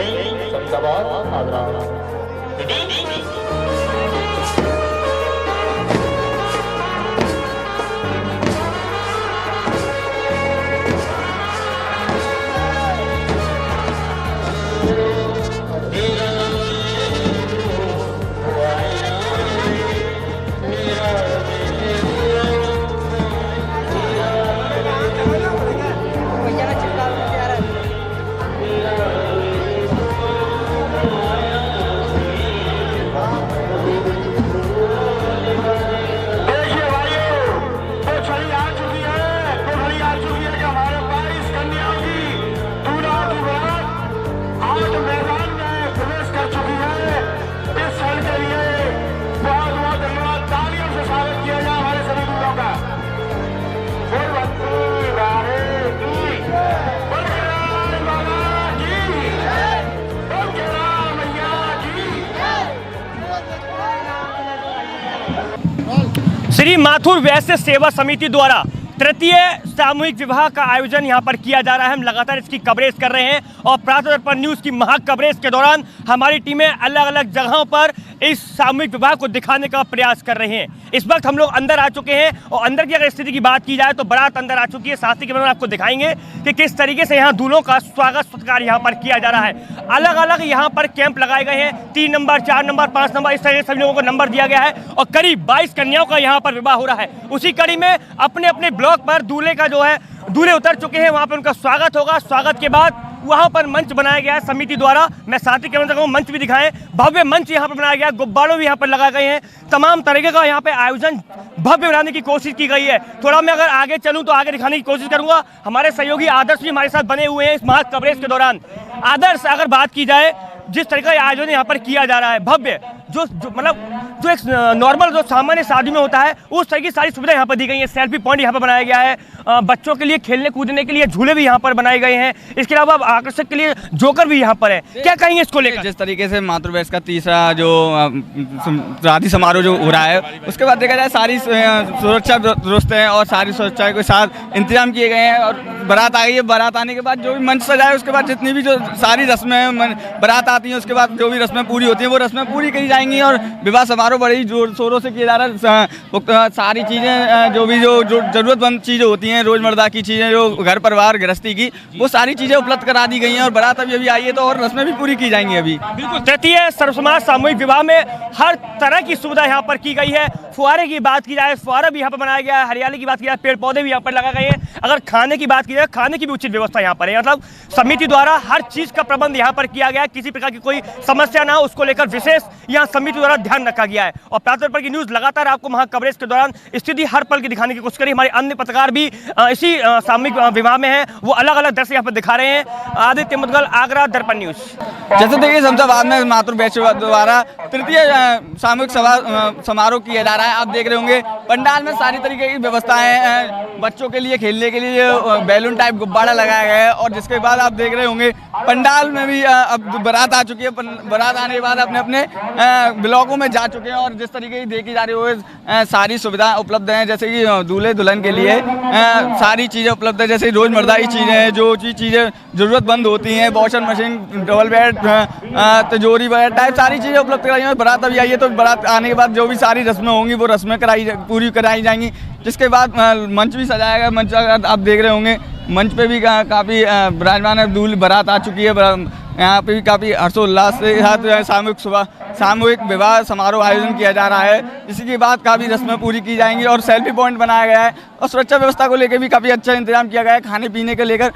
शमशाबाद आगरा। श्री माथुर वैश्य सेवा समिति द्वारा तृतीय सामूहिक विवाह का आयोजन यहां पर किया जा रहा है। हम लगातार इसकी कवरेज कर रहे हैं और प्रातः दर्पण न्यूज़ की महा कवरेज के दौरान हमारी टीमें अलग अलग जगहों पर इस सामूहिक विवाह को दिखाने का प्रयास कर रहे हैं। इस वक्त हम लोग अंदर आ चुके हैं और अंदर की अगर स्थिति की बात की जाए तो बारात अंदर आ चुकी है। साथ ही के आपको दिखाएंगे कि किस तरीके से यहाँ दूल्हों का स्वागत सत्कार यहाँ पर किया जा रहा है। अलग अलग यहाँ पर कैंप लगाए गए हैं, 3 नंबर 4 नंबर 5 नंबर, इस तरह से सभी लोगों को नंबर दिया गया है और करीब 22 कन्याओं का यहाँ पर विवाह हो रहा है। उसी कड़ी में अपने अपने ब्लॉक पर दूल्हे का जो है दूल्हे उतर चुके हैं, वहाँ पर उनका स्वागत होगा। स्वागत के बाद वहाँ पर मंच बनाया गया है समिति द्वारा। मैं साथ ही कहना चाहूँगा मंच भी दिखाएं, भव्य मंच यहाँ पर बनाया गया, गुब्बारों भी यहाँ पर लगाए गए हैं। तमाम तरीके का यहाँ पे आयोजन भव्य बनाने की कोशिश की गई है। थोड़ा मैं अगर आगे चलूँ तो आगे दिखाने की कोशिश करूँगा। हमारे सहयोगी आदर्श भी हमारे साथ बने हुए हैं इस महा कवरेज के दौरान। आदर्श, अगर बात की जाए जिस तरीके का आयोजन यहाँ पर किया जा रहा है भव्य, जो मतलब एक नॉर्मल जो सामान्य शादी में होता है उस तरह की सारी सुविधाएं यहाँ पर दी गई हैं। सेल्फी पॉइंट यहाँ पर बनाया गया है, बच्चों के लिए खेलने कूदने के लिए झूले भी यहाँ पर बनाए गए हैं। इसके अलावा आकर्षक के लिए जोकर भी यहाँ पर है। क्या कहेंगे इसको लेकर? जिस तरीके से मातृ वैश्य का तीसरा जो शादी समारोह जो हो रहा है, उसके बाद देखा जाए सारी सुरक्षा दुरुस्त है और सारी सुरक्षा के साथ इंतजाम किए गए हैं। और बारात आ गई है, बारात आने के बाद जो भी मंच सजाए उसके बाद जितनी भी जो सारी रस्में बारात आती हैं उसके बाद जो भी रस्में पूरी होती हैं वो रस्में पूरी करी जाएंगी और विवाह समारोह बड़ी जोर शोरों से किया जा रहा है। सारी चीज़ें जो भी जो जरूरतमंद चीज़ें होती हैं, रोजमर्रा की चीज़ें जो घर परिवार गृहस्थी की, वो सारी चीज़ें उपलब्ध करा दी गई हैं और बारात अभी आई है तो और रस्में भी पूरी की जाएंगी। अभी बिल्कुल तृतीय सर्वसमाज सामूहिक विवाह में हर तरह की सुविधा यहाँ पर की गई है। फुहारे की बात की जाए, फुहारा भी यहाँ पर बनाया गया है। हरियाली की बात की जाए, पेड़ पौधे भी यहाँ पर लगाए गए हैं। अगर खाने की बात की जाए, खाने की भी उचित व्यवस्था यहाँ पर है। मतलब समिति द्वारा हर चीज का प्रबंध यहाँ पर किया गया है, किसी प्रकार की कोई समस्या ना हो उसको लेकर विशेष यहाँ समिति द्वारा ध्यान रखा गया है। और प्रातः पर की न्यूज लगातार आपको महा कवरेज के दौरान स्थिति हर पल की दिखाने की कोशिश करी। हमारे अन्य पत्रकार भी इसी सामूहिक विवाह में है, वो अलग अलग दृश्य यहाँ पर दिखा रहे हैं। आदित्य मुदगल, आगरा, दर्पण न्यूज। जैसे देखिए शमशाबाद में मातृ वैश्य द्वारा तृतीय सामूहिक समारोह किया जा रहा है। आप देख रहे होंगे पंडाल में सारी तरीके की व्यवस्थाएं, बच्चों के लिए खेलने के लिए बैलून टाइप गुब्बारा लगाया गया है। और जिसके बाद आप देख रहे होंगे पंडाल में भी अब बारात आ चुकी है। बारात आने के बाद अपने अपने ब्लॉकों में जा चुके हैं और जिस तरीके की देखी जा रही है सारी सुविधाएं उपलब्ध हैं। जैसे कि दूल्हे दुल्हन के लिए सारी चीज़ें उपलब्ध है, जैसे रोजमर्रा की चीज़ें हैं, जो चीज़ें ज़रूरतमंद होती हैं, वॉशिंग मशीन, डबल बेड, तिजोरी वगैरह टाइप सारी चीज़ें उपलब्ध कराई हैं। बारात अभी आई है तो बारात आने के बाद जो भी सारी रस्में होंगी वो रस्में पूरी कराई जाएंगी। जिसके बाद मंच भी सजाया गया। मंच आप देख रहे होंगे मंच पे भी काफ़ी विराजमान है, दूल्हे बारात आ चुकी है। यहाँ पे भी काफ़ी हर्षोल्लास के साथ सामूहिक विवाह समारोह आयोजन किया जा रहा है। इसी के बाद काफ़ी रस्में पूरी की जाएंगी और सेल्फी पॉइंट बनाया गया है और सुरक्षा व्यवस्था को लेकर भी काफ़ी अच्छा इंतजाम किया गया है। खाने पीने के लेकर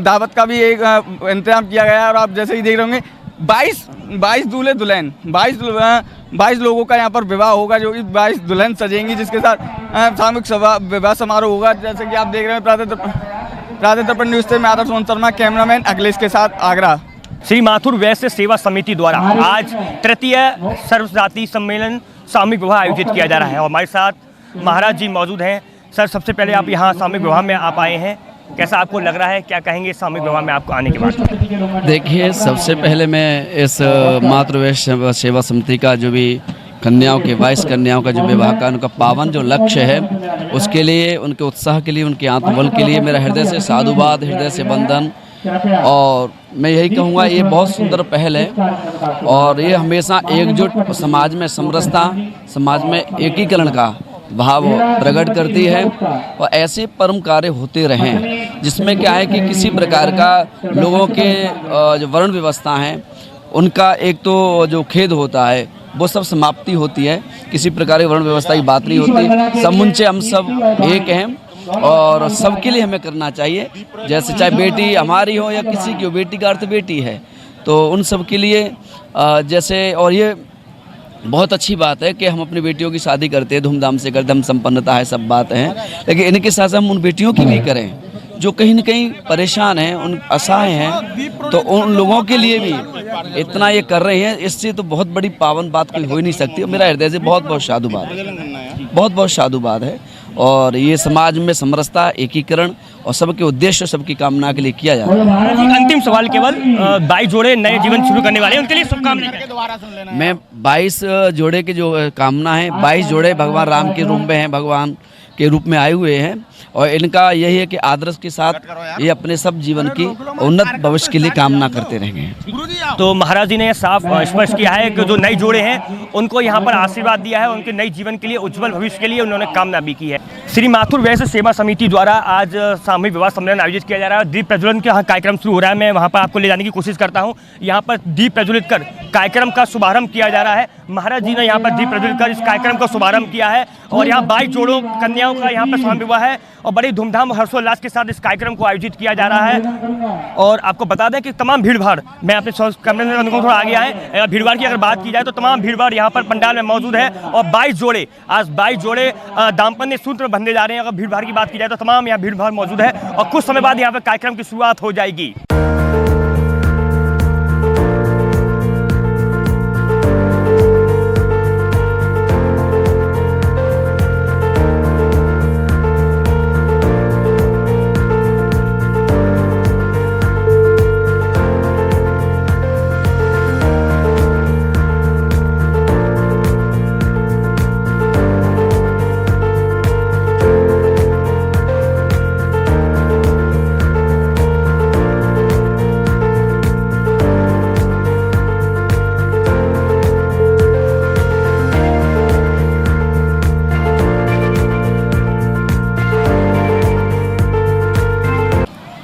दावत का भी एक इंतजाम किया गया है। और आप जैसे ही देख रहे होंगे 22 दूल्हे दुल्हन 22 लोगों का यहाँ पर विवाह होगा, जो कि 22 दुल्हन सजेंगी, जिसके साथ सामूहिक विवाह समारोह होगा। जैसे कि आप देख रहे हैं प्रातः दर्पण न्यूज़ से मैं आदर्श शर्मा, कैमरामैन अखिलेश के साथ, आगरा। श्री माथुर वैश्य सेवा समिति द्वारा आज तृतीय सर्वजातीय सम्मेलन सामूहिक विवाह आयोजित किया जा रहा है और हमारे साथ महाराज जी मौजूद हैं। सर, सबसे पहले आप यहाँ सामूहिक विवाह में आप आए हैं, कैसा आपको लग रहा है? क्या कहेंगे सामूहिक विवाह में आपको आने के बाद? देखिए, सबसे पहले मैं इस मातृ वैश्य सेवा समिति का जो भी कन्याओं के 22 कन्याओं का जो विवाह का उनका पावन जो लक्ष्य है उसके लिए, उनके उत्साह के लिए, उनके आत्मबल के लिए मेरा हृदय से साधुवाद, हृदय से वंदन और मैं यही कहूँगा ये बहुत सुंदर पहल है और ये हमेशा एकजुट समाज में समरसता, समाज में एकीकरण का भाव प्रकट करती है और ऐसे परम कार्य होते रहें जिसमें क्या है कि किसी प्रकार का लोगों के जो वर्ण व्यवस्था हैं उनका एक तो जो खेद होता है वो सब समाप्ति होती है, किसी प्रकार की वर्ण व्यवस्था की बात नहीं होती, समुच्चय हम सब एक हैं और सबके लिए हमें करना चाहिए। जैसे चाहे बेटी हमारी हो या किसी की हो, बेटी का अर्थ बेटी है, तो उन सब के लिए जैसे, और ये बहुत अच्छी बात है कि हम अपनी बेटियों की शादी करते हैं, धूमधाम से करते, हम संपन्नता है, सब बात है, लेकिन इनके साथ हम उन बेटियों की भी करें जो कहीं न कहीं परेशान हैं, उन असहाय हैं, तो उन लोगों के लिए भी इतना ये कर रहे हैं, इससे तो बहुत बड़ी पावन बात कोई हो ही नहीं सकती। मेरा हृदय से बहुत बहुत साधुवाद है, बहुत बहुत साधुवाद है और ये समाज में समरसता, एकीकरण और सबके उद्देश्य, सबकी कामना के लिए किया जाता है। अंतिम सवाल केवल 22 जोड़े नए जीवन शुरू करने वाले हैं, उनके लिए शुभकामनाएं। मैं 22 जोड़े की जो कामना है, 22 जोड़े भगवान राम के रूप में हैं, भगवान के रूप में आए हुए हैं और इनका यही है कि आदर्श के साथ ये अपने सब जीवन की उन्नत भविष्य के लिए कामना करते रहेंगे। तो महाराज जी ने साफ स्पष्ट किया है कि जो नए जोड़े हैं उनको यहाँ पर आशीर्वाद दिया है, उनके नए जीवन के लिए, उज्जवल भविष्य के लिए उन्होंने कामना भी की है। श्री माथुर वैश्य सेवा समिति द्वारा आज सामूहिक विवाह सम्मेलन आयोजित किया जा रहा है। दीप प्रज्वलन का यहाँ कार्यक्रम शुरू हो रहा है, मैं वहाँ पर आपको ले जाने की कोशिश करता हूँ। यहाँ पर दीप प्रज्वलित कर कार्यक्रम का शुभारंभ किया जा रहा है। महाराज जी ने यहाँ पर दीप प्रज्वलित कर इस कार्यक्रम का शुभारंभ किया है और यहाँ 22 जोड़ों कन्याओं का यहाँ पर सामूहिक विवाह है और बड़ी धूमधाम हर्षोल्लास के साथ इस कार्यक्रम को आयोजित किया जा रहा है। और आपको बता दें कि तमाम भीड़ भाड़, मैं अपने कमरे में थोड़ा आ गया है, भीड़ भाड़ की अगर बात की जाए तो तमाम भीड़ भाड़ यहाँ पर पंडाल में मौजूद है और 22 जोड़े, आज 22 जोड़े दाम्पत्य सूत्र में बंधने जा रहे हैं। अगर भीड़ भाड़ की बात की जाए तो तमाम यहाँ भीड़ भाड़ मौजूद है और कुछ समय बाद यहाँ पर कार्यक्रम की शुरुआत हो जाएगी।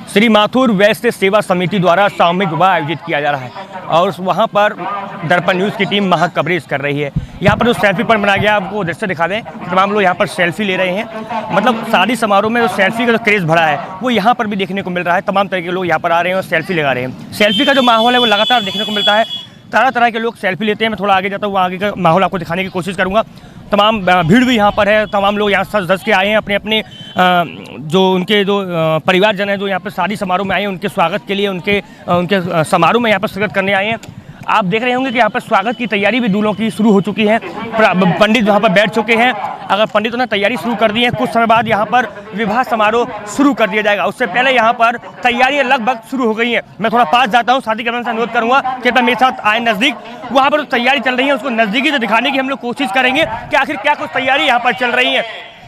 श्री माथुर वैश्य सेवा समिति द्वारा सामूहिक विवाह आयोजित किया जा रहा है और वहाँ पर दर्पण न्यूज़ की टीम महा कवरेज कर रही है। यहाँ पर जो सेल्फी पॉइंट बनाया गया, आपको दृश्य दिखा दें, तमाम लोग यहाँ पर सेल्फी ले रहे हैं। मतलब शादी समारोह में जो सेल्फी का जो क्रेज़ भरा है वो यहाँ पर भी देखने को मिल रहा है। तमाम तरह के लोग यहाँ पर आ रहे हैं और सेल्फी लगा रहे हैं। सेल्फी का जो माहौल है वो लगातार देखने को मिलता है, तरह तरह के लोग सेल्फी लेते हैं। मैं थोड़ा आगे जाता हूँ, आगे का माहौल आपको दिखाने की कोशिश करूँगा। तमाम भीड़ भी यहाँ पर है, तमाम लोग यहाँ सज धज के आए हैं, अपने अपने जो उनके जो परिवारजन हैं जो यहाँ पर शादी समारोह में आए हैं उनके स्वागत के लिए, उनके समारोह में यहाँ पर शिरकत करने आए हैं। आप देख रहे होंगे कि यहाँ पर स्वागत की तैयारी भी दूल्हों की शुरू हो चुकी है। पंडित वहाँ पर बैठ चुके हैं। अगर पंडितों ने तैयारी शुरू कर दी है, कुछ समय बाद यहाँ पर विवाह समारोह शुरू कर दिया जाएगा। उससे पहले यहाँ पर तैयारियाँ लगभग शुरू हो गई हैं। मैं थोड़ा पास जाता हूँ, शादी करने से अनुरोध करूँगा कि मेरे साथ आए नज़दीक। वहाँ पर तैयारी चल रही है उसको नज़दीकी से दिखाने की हम लोग कोशिश करेंगे कि आखिर क्या कुछ तैयारी यहाँ पर चल रही है,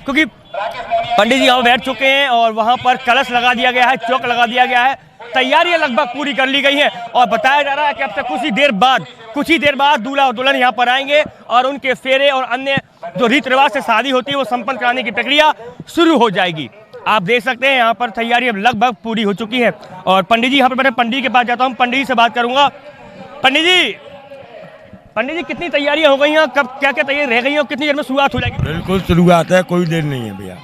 क्योंकि पंडित जी यहाँ बैठ चुके हैं और वहाँ पर कलश लगा दिया गया है, चौक लगा दिया गया है। तैयारियां लगभग पूरी कर ली गई हैं और बताया जा रहा है कि अब से कुछ ही देर बाद दूल्हा और दुल्हन यहाँ पर आएंगे और उनके फेरे और अन्य जो रीति रिवाज से शादी होती है वो संपन्न कराने की प्रक्रिया शुरू हो जाएगी। आप देख सकते हैं यहाँ पर तैयारी अब लगभग पूरी हो चुकी है और पंडित जी यहाँ पर बैठे, पंडित के पास जाता हूँ, पंडित जी से बात करूँगा। पंडित जी कितनी तैयारियां हो गई हैं, कब क्या क्या तैयारी रह गई हैं और कितनी देर में शुरुआत हो जाएगी? बिल्कुल शुरुआत है, कोई देर नहीं है भैया,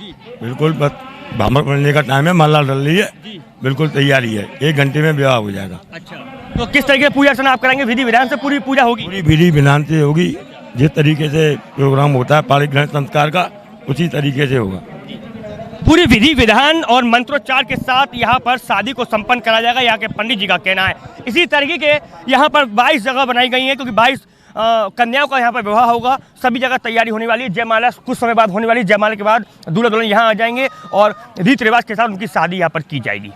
बिल्कुल बस भामर पड़ने का टाइम है, माला डल रही है, बिल्कुल तैयारी है, 1 घंटे में विवाह हो जाएगा। अच्छा, तो किस तरीके से पूजा अर्चना आप कराएंगे? विधि विधान से पूरी पूजा होगी? पूरी विधि विधान से होगी, जिस तरीके से प्रोग्राम होता है पारिग्रहण संस्कार का उसी तरीके से होगा। पूरी विधि विधान और मंत्रोच्चार के साथ यहाँ पर शादी को संपन्न कराया जाएगा, यहाँ के पंडित जी का कहना है। इसी तरीके के यहाँ पर 22 जगह बनाई गई हैं, क्योंकि 22 कन्याओं का यहाँ पर विवाह होगा। सभी जगह तैयारी होने वाली है। जयमाला कुछ समय बाद होने वाली है। जयमाला के बाद दूल्हा दुल्हन यहाँ आ जाएंगे और रीति रिवाज के साथ उनकी शादी यहाँ पर की जाएगी।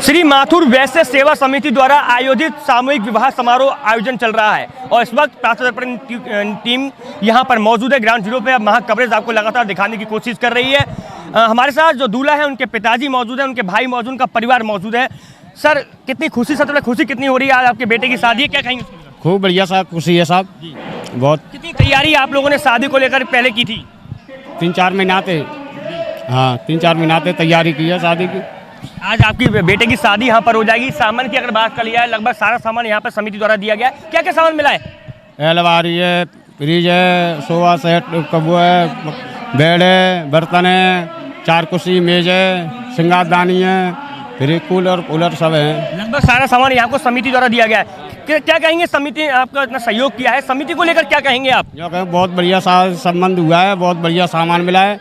श्री माथुर वैश्य सेवा समिति द्वारा आयोजित सामूहिक विवाह समारोह आयोजन चल रहा है और इस वक्त प्रातःदर्पण टीम यहाँ पर मौजूद है। ग्राउंड जीरो पे महा कवरेज आपको लगातार दिखाने की कोशिश कर रही है। हमारे साथ जो दूल्हा है उनके पिताजी मौजूद हैं, उनके भाई मौजूद, उनका परिवार मौजूद है। सर कितनी खुशी, सबसे पहले खुशी कितनी हो रही है आज आपके बेटे की शादी है, क्या कहेंगे? खूब बढ़िया साहब, खुशी है साहब बहुत। कितनी तैयारी आप लोगों ने शादी को लेकर पहले की थी? 3-4 महीने आते, हाँ 3-4 महीने आते तैयारी की है शादी की। आज आपकी बेटे की शादी यहाँ पर हो जाएगी। सामान की अगर बात कर लिया है, लगभग सारा सामान यहाँ पर समिति द्वारा दिया गया है। क्या क्या सामान मिला है? अलमारी है, फ्रिज है, सोफा सेट, कबू है, बेड है, बर्तन है, 4 कुर्सी, मेज है, श्रृंगारदानी है, फिर कूलर सब है। लगभग सारा सामान यहाँ को समिति द्वारा दिया गया है। क्या कहेंगे, समिति आपका इतना सहयोग किया है, समिति को लेकर क्या कहेंगे आप? जो कहें बहुत बढ़िया संबंध हुआ है, बहुत बढ़िया सामान मिला है,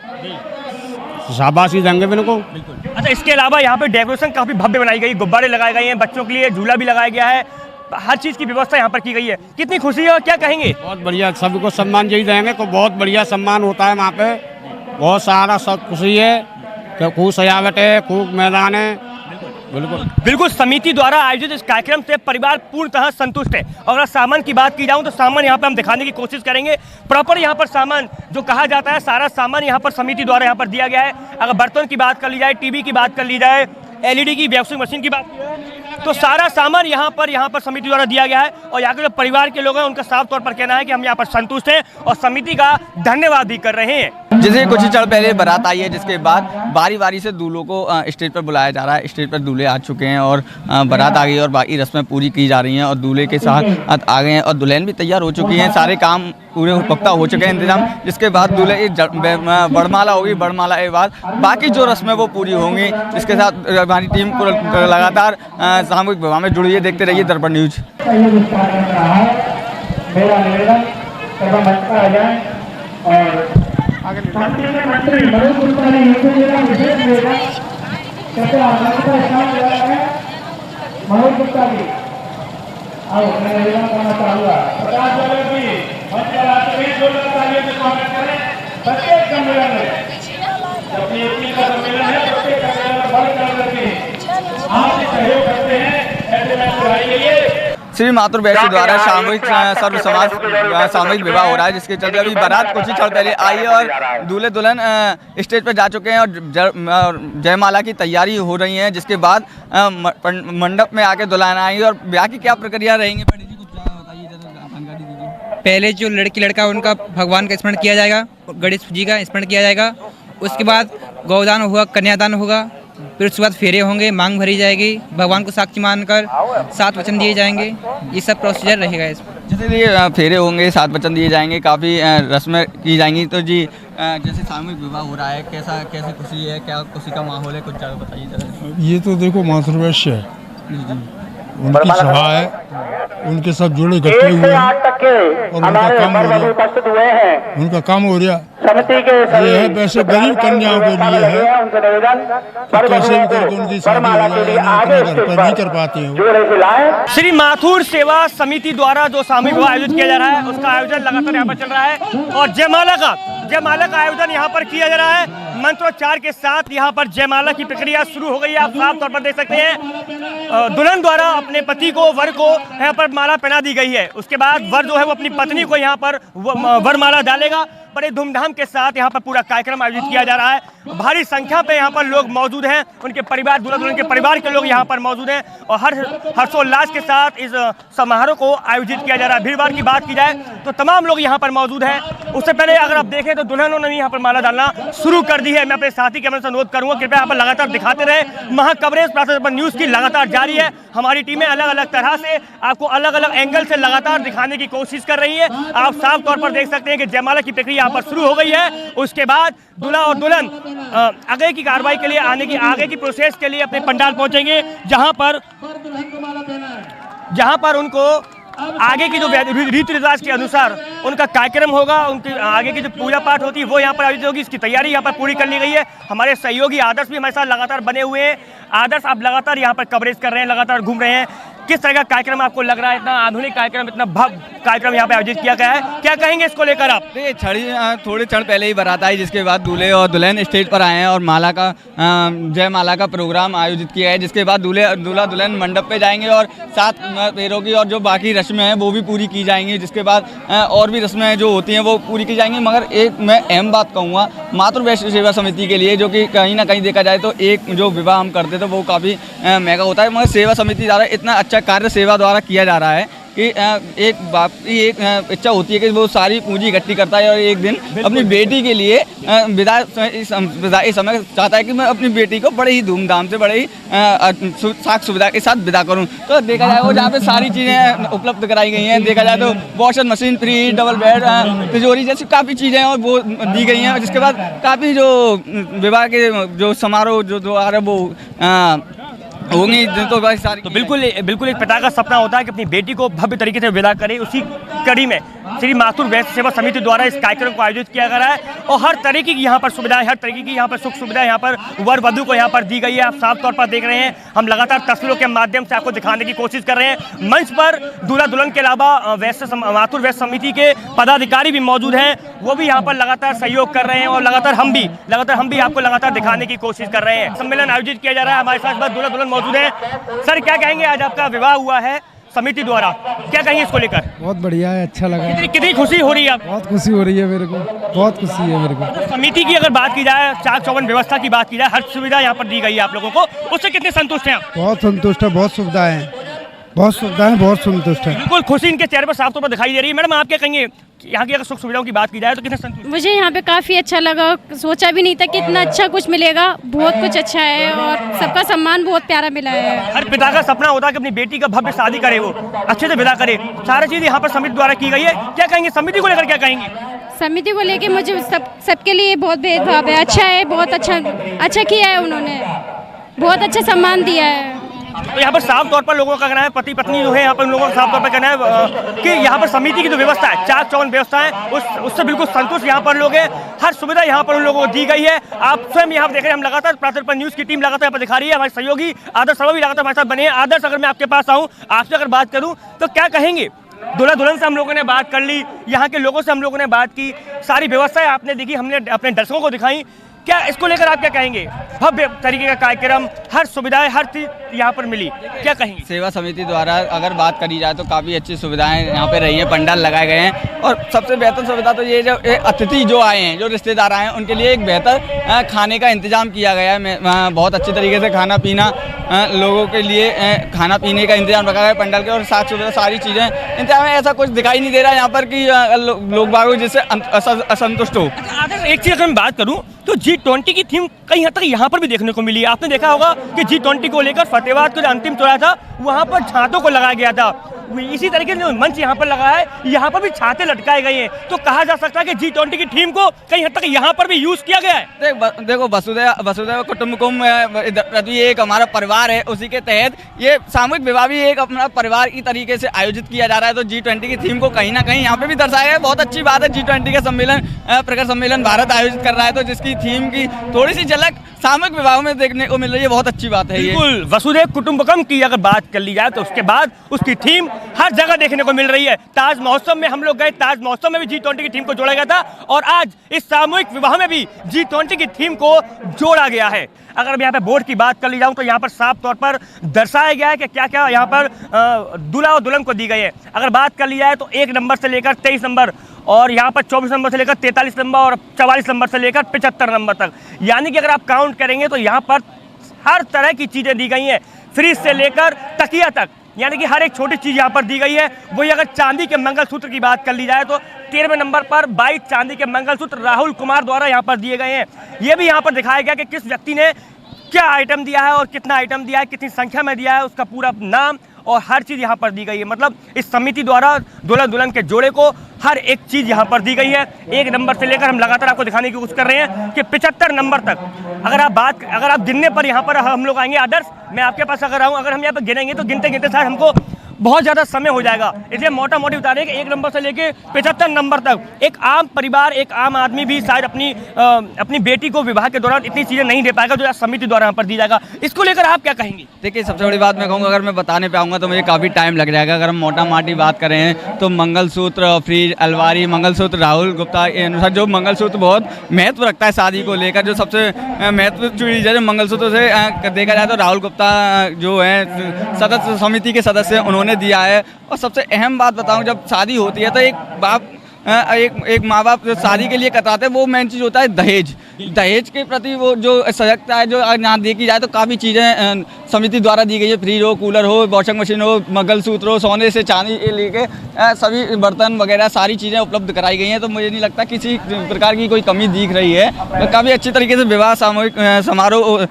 शाबाशी देंगे मेरे को। अच्छा, इसके अलावा यहाँ पे डेकोरेशन काफी भव्य बनाई गई, गुब्बारे लगाए गए हैं, बच्चों के लिए झूला भी लगाया गया है, हर चीज की व्यवस्था यहाँ पर की गई है। कितनी खुशी है और क्या कहेंगे? बहुत बढ़िया, सभी को सम्मान यही देंगे को बहुत बढ़िया सम्मान होता है वहाँ पे, बहुत सारा सब खुशी है, खूब सजावट है, खूब मैदान है। बिल्कुल समिति द्वारा आयोजित इस कार्यक्रम से परिवार पूर्णतः संतुष्ट है। और अगर सामान की बात की जाऊं तो सामान यहाँ पर हम दिखाने की कोशिश करेंगे। प्रॉपर यहाँ पर सामान जो कहा जाता है, सारा सामान यहाँ पर समिति द्वारा यहाँ पर दिया गया है। अगर बर्तन की बात कर ली जाए, टीवी की बात कर ली जाए, LED की वॉशिंग मशीन की बात की जाए, तो सारा सामान यहाँ पर समिति द्वारा दिया गया है। और यहाँ के जो परिवार के लोग हैं उनका साफ तौर पर कहना है कि हम यहाँ पर संतुष्ट हैं और समिति का धन्यवाद भी कर रहे हैं। जैसे कुछ ही क्षण पहले बारात आई है, जिसके बाद बारी बारी से दूल्हों को स्टेज पर बुलाया जा रहा है। स्टेज पर दूल्हे आ चुके हैं और बारात आ गई और बाकी रस्में पूरी की जा रही हैं और दूल्हे के साथ आ गए हैं और दुल्हन भी तैयार हो चुकी हैं। सारे काम पूरे पक्का हो चुके हैं इंतजाम, जिसके बाद दूल्हे बड़माला होगी, बड़माला के बाद बाकी जो रस्में वो पूरी होंगी। इसके साथ हमारी टीम लगातार सामूहिक विवाह में जुड़ी है। देखते रहिए दर्पण न्यूज। मंत्री मनोज गुप्ता ने विशेष निवेदन मनोज गुप्ता जी आओ मैं निवेदन करना चाहूँगा। प्रकाश जगत जी मंच पर आते हुए जोरदार तालियों से स्वागत करें। प्रत्येक सम्मेलन में अपनी अपनी का सम्मेलन है, प्रत्येक सम्मेलन बढ़ कर करके आप सहयोग करते हैं, ऐसे में बुलाई गई है। श्री मातृ वैश्य द्वारा सामूहिक सर्व समाज सामूहिक विवाह हो रहा है, जिसके चलते अभी बारात कुछ ही क्षण पहले आई है और दूल्हे दुल्हन स्टेज पर जा चुके हैं और जयमाला की तैयारी हो रही है। जिसके बाद मंडप में आके दुल्हन आई और ब्याह की क्या प्रक्रिया रहेंगी, पंडित जी कुछ बताइए, जानकारी दीजिए। पहले जो लड़की लड़का उनका भगवान का स्मरण किया जाएगा, गणेश जी का स्मरण किया जाएगा। उसके बाद गौदान होगा, कन्यादान होगा, फिर उसके बाद फेरे होंगे, मांग भरी जाएगी, भगवान को साक्षी मानकर 7 वचन दिए जाएंगे। ये सब प्रोसीजर रहेगा इसमें। जैसे ये फेरे होंगे, 7 वचन दिए जाएंगे, काफ़ी रस्में की जाएंगी। तो जी जैसे सामूहिक विवाह हो रहा है, कैसी खुशी है, क्या खुशी का माहौल है, कुछ ज़्यादा बताइए जरा। ये तो देखो मातृवैश्य है, उनकी सभा है, उनके सब जुड़े इकट्ठे हुए हैं और उनका काम हो रहा, उनका काम हो रहा। ये है वैसे गरीब कन्याओं के लिए है कि कैसे भी करके उनकी शादी हो जाए, घर पर नहीं कर पाते हैं। श्री माथुर सेवा समिति द्वारा जो सामूहिक विवाह आयोजित किया जा रहा है, उसका आयोजन लगातार यहाँ पर चल रहा है और जयमाला का आयोजन यहाँ पर किया जा रहा है। मंत्रोच्चार के साथ यहाँ पर जयमाला की प्रक्रिया शुरू हो गई है। आप साफ तौर पर देख सकते हैं दुल्हन द्वारा अपने पति को, वर को यहाँ पर माला पहना दी गई है। उसके बाद वर जो है वो अपनी पत्नी को यहाँ पर वरमाला डालेगा। बड़े धूमधाम के साथ यहाँ पर पूरा कार्यक्रम आयोजित किया जा रहा है। भारी संख्या पे यहाँ पर लोग मौजूद हैं, उनके परिवार, दूल्हा दुल्हन के परिवार के लोग यहाँ पर मौजूद हैं और हर्षोल्लास के साथ इस समारोह को आयोजित किया जा रहा है। भीड़-भाड़ की बात की जाए तो तमाम लोग यहाँ पर मौजूद हैं। उससे पहले अगर आप देखें तो दुल्हनों ने यहाँ पर माला डालना शुरू कर दी है। मैं अपने साथी कैमरे से अनुरोध करूंगा, कृपया यहाँ पर लगातार दिखाते रहे। महाकवरेज प्रातः न्यूज की लगातार जारी है। हमारी टीमें अलग अलग तरह से आपको अलग अलग एंगल से लगातार दिखाने की कोशिश कर रही है। आप साफ तौर पर देख सकते हैं कि जयमाला की प्रक्रिया यहाँ पर शुरू हो गई है। उसके बाद दूल्हा और दुल्हन आगे की कार्रवाई के लिए, आगे की प्रोसेस के लिए अपने पंडाल पहुंचेंगे, जहां पर उनको आगे की जो रीति रिवाज के अनुसार उनका कार्यक्रम होगा, उनकी आगे की जो पूजा पाठ होती है वो यहाँ पर आयोजित होगी। इसकी तैयारी यहाँ पर पूरी कर ली गई है। हमारे सहयोगी आदर्श भी हमारे साथ लगातार बने हुए हैं। आदर्श, आप लगातार यहाँ पर कवरेज कर रहे हैं, लगातार घूम रहे हैं, किस तरह का कार्यक्रम आपको लग रहा है? इतना आधुनिक कार्यक्रम, इतना भव्य कार्यक्रम यहाँ पे आयोजित किया गया है। क्या कहेंगे इसको लेकर आप? देखिए थोड़े क्षण पहले ही बारात आई, जिसके बाद दूल्हे और दुल्हन स्टेज पर आए हैं और माला का जयमाला का प्रोग्राम आयोजित किया है, जिसके बाद दूल्हा दुल्हन मंडप पे जाएंगे और 7 फेरों की और जो बाकी रस्में हैं वो भी पूरी की जाएंगी, जिसके बाद और भी रस्में जो होती हैं वो पूरी की जाएंगी। मगर एक मैं अहम बात कहूँगा मातृ वैश्य सेवा समिति के लिए, जो कि कहीं ना कहीं देखा जाए तो एक जो विवाह हम करते थे वो काफ़ी महंगा होता है, मगर सेवा समिति द्वारा इतना अच्छा कार्य सेवा द्वारा किया जा रहा है कि एक बाप की एक इच्छा होती है कि वो सारी पूंजी इकट्ठी करता है और एक दिन अपनी बेटी के लिए विदाई समय चाहता है कि मैं अपनी बेटी को बड़े ही धूमधाम से बड़े ही साख सुविधा के साथ विदा करूं। तो देखा जाए वो जहाँ पे सारी चीज़ें उपलब्ध कराई गई हैं, देखा जाए तो washing machine free, double bed, तिजोरी जैसी काफ़ी चीज़ें और वो दी गई हैं, जिसके बाद काफ़ी जो विवाह के जो समारोह जो आ रहे वो होंगी तो सारी। तो बिल्कुल एक पिता का सपना होता है कि अपनी बेटी को भव्य तरीके से विदा करे। उसी कड़ी में श्री मातृ वैश्य सेवा समिति द्वारा इस कार्यक्रम को आयोजित किया गया है और हर तरीके की यहाँ पर सुविधाएं, हर तरीके की यहाँ पर सुख सुविधाएं यहाँ पर वर वधु को यहाँ पर दी गई है। आप साफ तौर पर देख रहे हैं, हम लगातार तस्वीरों के माध्यम से आपको दिखाने की कोशिश कर रहे हैं। मंच पर दूल्हा दुल्हन के अलावा मातृ वैश्य समिति के पदाधिकारी भी मौजूद हैं, वो भी यहाँ पर लगातार सहयोग कर रहे हैं और लगातार हम भी आपको लगातार दिखाने की कोशिश कर रहे हैं। सम्मेलन आयोजित किया जा रहा है, हमारे साथ दूल्हा दुल्हन मौजूद है। सर क्या कहेंगे, आज आपका विवाह हुआ है समिति द्वारा, क्या कहेंगे इसको लेकर? बहुत बढ़िया है, अच्छा लगा। कितनी खुशी हो रही है? बहुत खुशी हो रही है मेरे को, बहुत खुशी है मेरे को। तो समिति की अगर बात की जाए, चाक चौबंद व्यवस्था की बात की जाए, हर सुविधा यहाँ पर दी गई है आप लोगों को, उससे कितने संतुष्ट हैं आप? बहुत संतुष्ट है, बहुत सुविधाएं हैं, बहुत संतुष्ट है। बिल्कुल खुशी इनके चेहरे पर साफ तौर पर दिखाई दे रही है। मैडम आप क्या कहेंगे, यहाँ की अगर सुख सुविधाओं की बात की जाए तो कितने संतुष्ट? मुझे यहाँ पे काफ़ी अच्छा लगा, सोचा भी नहीं था कि इतना अच्छा कुछ मिलेगा, बहुत कुछ अच्छा है और सबका सम्मान बहुत प्यारा मिला है। हर पिता का सपना होता है कि अपनी बेटी का भव्य शादी करे, वो अच्छे से विदा करे, सारी चीज़ यहाँ पर समिति द्वारा की गई है। क्या कहेंगे समिति को लेकर, क्या कहेंगे? समिति को लेके मुझे सबके लिए बहुत भेदभाव है, अच्छा है, बहुत अच्छा किया है उन्होंने, बहुत अच्छा सम्मान दिया है। तो यहाँ पर साफ तौर पर लोगों का कहना है, पति पत्नी जो है यहाँ पर लोगों का साफ तौर पर कहना है कि यहाँ पर समिति की जो व्यवस्था है, चाक चौबंद व्यवस्था है, उससे बिल्कुल संतुष्ट यहाँ पर लोग हैं। हर सुविधा यहाँ पर उन लोगों को दी गई है। आप स्वयं यहाँ पर देख रहे हैं, हम लगातार प्रातः न्यूज़ की टीम लगातार यहाँ पर दिखा रही है, हमारे सहयोगी आदर्श सर्मा भी लगातार हमारे साथ बने हैं। आदर्श, अगर मैं आपके पास आऊँ, आपसे अगर बात करूँ तो क्या कहेंगे? दूल्हा दुल्हन से हम लोगों ने बात कर ली, यहाँ के लोगों से हम लोगों ने बात की, सारी व्यवस्थाएं आपने देखी, हमने अपने दर्शकों को दिखाई, क्या इसको लेकर आप क्या कहेंगे? भव्य तरीके का कार्यक्रम, हर सुविधाएं, हर चीज यहाँ पर मिली, क्या कहेंगे? सेवा समिति द्वारा अगर बात करी जाए तो काफ़ी अच्छी सुविधाएं यहाँ पे रही हैं, पंडाल लगाए गए हैं और सबसे बेहतर सुविधा तो ये जो अतिथि जो आए हैं, जो रिश्तेदार आए हैं, उनके लिए एक बेहतर खाने का इंतजाम किया गया है। बहुत अच्छे तरीके से खाना पीना लोगों के लिए खाना पीने का इंतजाम रखा गया है पंडाल के, और साथ सुविधा सारी चीज़ें इंतजाम है। ऐसा कुछ दिखाई नहीं दे रहा है यहाँ पर कि लोग बागों जिससे असंतुष्ट हो। एक चीज़ अगर मैं बात करूँ तो G20 की थीम कहीं हद तक यहाँ पर भी देखने को मिली। आपने देखा होगा कि G20 को लेकर फतेहाबाद का जो अंतिम चौराहा था, वहाँ पर छातों को लगाया गया था। इसी तरीके से मंच यहाँ पर लगा है, यहाँ पर भी छाते लटकाए गए हैं। तो कहा जा सकता है कि G20 की थीम को कहीं हद तक यहाँ पर भी यूज किया गया है। देखो वसुधैव कुटुंबकम एक हमारा परिवार है, उसी के तहत ये सामूहिक विवाह भी एक अपना परिवार की तरीके से आयोजित किया जा रहा है। तो G20 की थीम को कहीं ना कहीं यहाँ पे भी दर्शाया गया है। बहुत अच्छी बात है, G20 का सम्मेलन प्रखर सम्मेलन भारत आयोजित कर रहा है, तो जिसकी थीम की थोड़ी सी झलक सामूहिक विवाहों में देखने को मिल रही है, बहुत अच्छी बात है। बिल्कुल, वसुधैव कुटुंबकम की अगर बात कर ली जाए तो उसके बाद उसकी थीम हर जगह देखने को मिल रही है। ताज महोत्सव में हम लोग गए, ताज महोत्सव में भी G20 की थीम को जोड़ा गया था और आज इस सामूहिक विवाह में भी G20 की थीम को जोड़ा गया है। अगर अब यहाँ पे बोर्ड की बात कर ली जाऊँ तो यहाँ पर साफ तौर पर दर्शाया गया है कि क्या क्या यहाँ पर दूल्हा और दुल्हन को दी गई है। अगर बात कर ली जाए तो 1 नंबर से लेकर 23 नंबर और यहाँ पर 24 नंबर से लेकर 43 नंबर और 44 नंबर से लेकर 75 नंबर तक, यानी कि अगर आप काउंट करेंगे तो यहाँ पर हर तरह की चीज़ें दी गई हैं, फ्रिज से लेकर तकिया तक, यानी कि हर एक छोटी चीज़ यहाँ पर दी गई है। वही अगर चांदी के मंगलसूत्र की बात कर ली जाए तो 13वें नंबर पर 22 चांदी के मंगलसूत्र राहुल कुमार द्वारा यहाँ पर दिए गए हैं। ये भी यहाँ पर दिखाया गया कि किस व्यक्ति ने क्या आइटम दिया है और कितना आइटम दिया है, कितनी संख्या में दिया है, उसका पूरा नाम और हर चीज़ यहाँ पर दी गई है। मतलब इस समिति द्वारा दुल्हा दुल्हन के जोड़े को हर एक चीज़ यहाँ पर दी गई है। 1 नंबर से लेकर हम लगातार आपको दिखाने की कोशिश कर रहे हैं कि 75 नंबर तक अगर आप गिनने पर यहाँ पर हम लोग आएंगे। आदर्श, मैं आपके पास अगर आऊँ, अगर हम यहाँ पर गिनेंगे तो गिनते गिनते शायद हमको बहुत ज़्यादा समय हो जाएगा। इसलिए मोटा मोटी बता रहे हैं कि 1 नंबर से लेके 75 नंबर तक एक आम परिवार, एक आम आदमी भी शायद अपनी बेटी को विवाह के दौरान इतनी चीज़ें नहीं दे पाएगा जो समिति द्वारा यहाँ पर दी जाएगा। इसको लेकर आप क्या कहेंगे? देखिए, सबसे बड़ी बात मैं कहूँगा, अगर मैं बताने पे आऊँगा तो मुझे काफ़ी टाइम लग जाएगा। अगर हम मोटा माटी बात करें तो मंगलसूत्र, फ्रीज, अलमारी, मंगलसूत्र, राहुल गुप्ता के अनुसार जो मंगलसूत्र बहुत महत्व रखता है शादी को लेकर, जो सबसे महत्वपूर्ण चीज़ है जो मंगलसूत्र से देखा जाए तो राहुल गुप्ता जो है सदस्य समिति के सदस्य उन्होंने दिया है। और सबसे अहम बात बताऊँ, जब शादी होती है तो एक माँ बाप जो शादी के लिए कतराते हैं, वो मेन चीज़ होता है दहेज। दहेज के प्रति वो जो सजगता है, जो यहाँ देखी जाए तो काफ़ी चीज़ें समिति द्वारा दी गई है। फ्रिज हो, कूलर हो, वॉशिंग मशीन हो, मंगलसूत्र हो, सोने से चांदी लेके सभी बर्तन वगैरह सारी चीज़ें उपलब्ध कराई गई हैं। तो मुझे नहीं लगता किसी प्रकार की कोई कमी दिख रही है। तो काफ़ी अच्छी तरीके से विवाह सामूहिक समारोह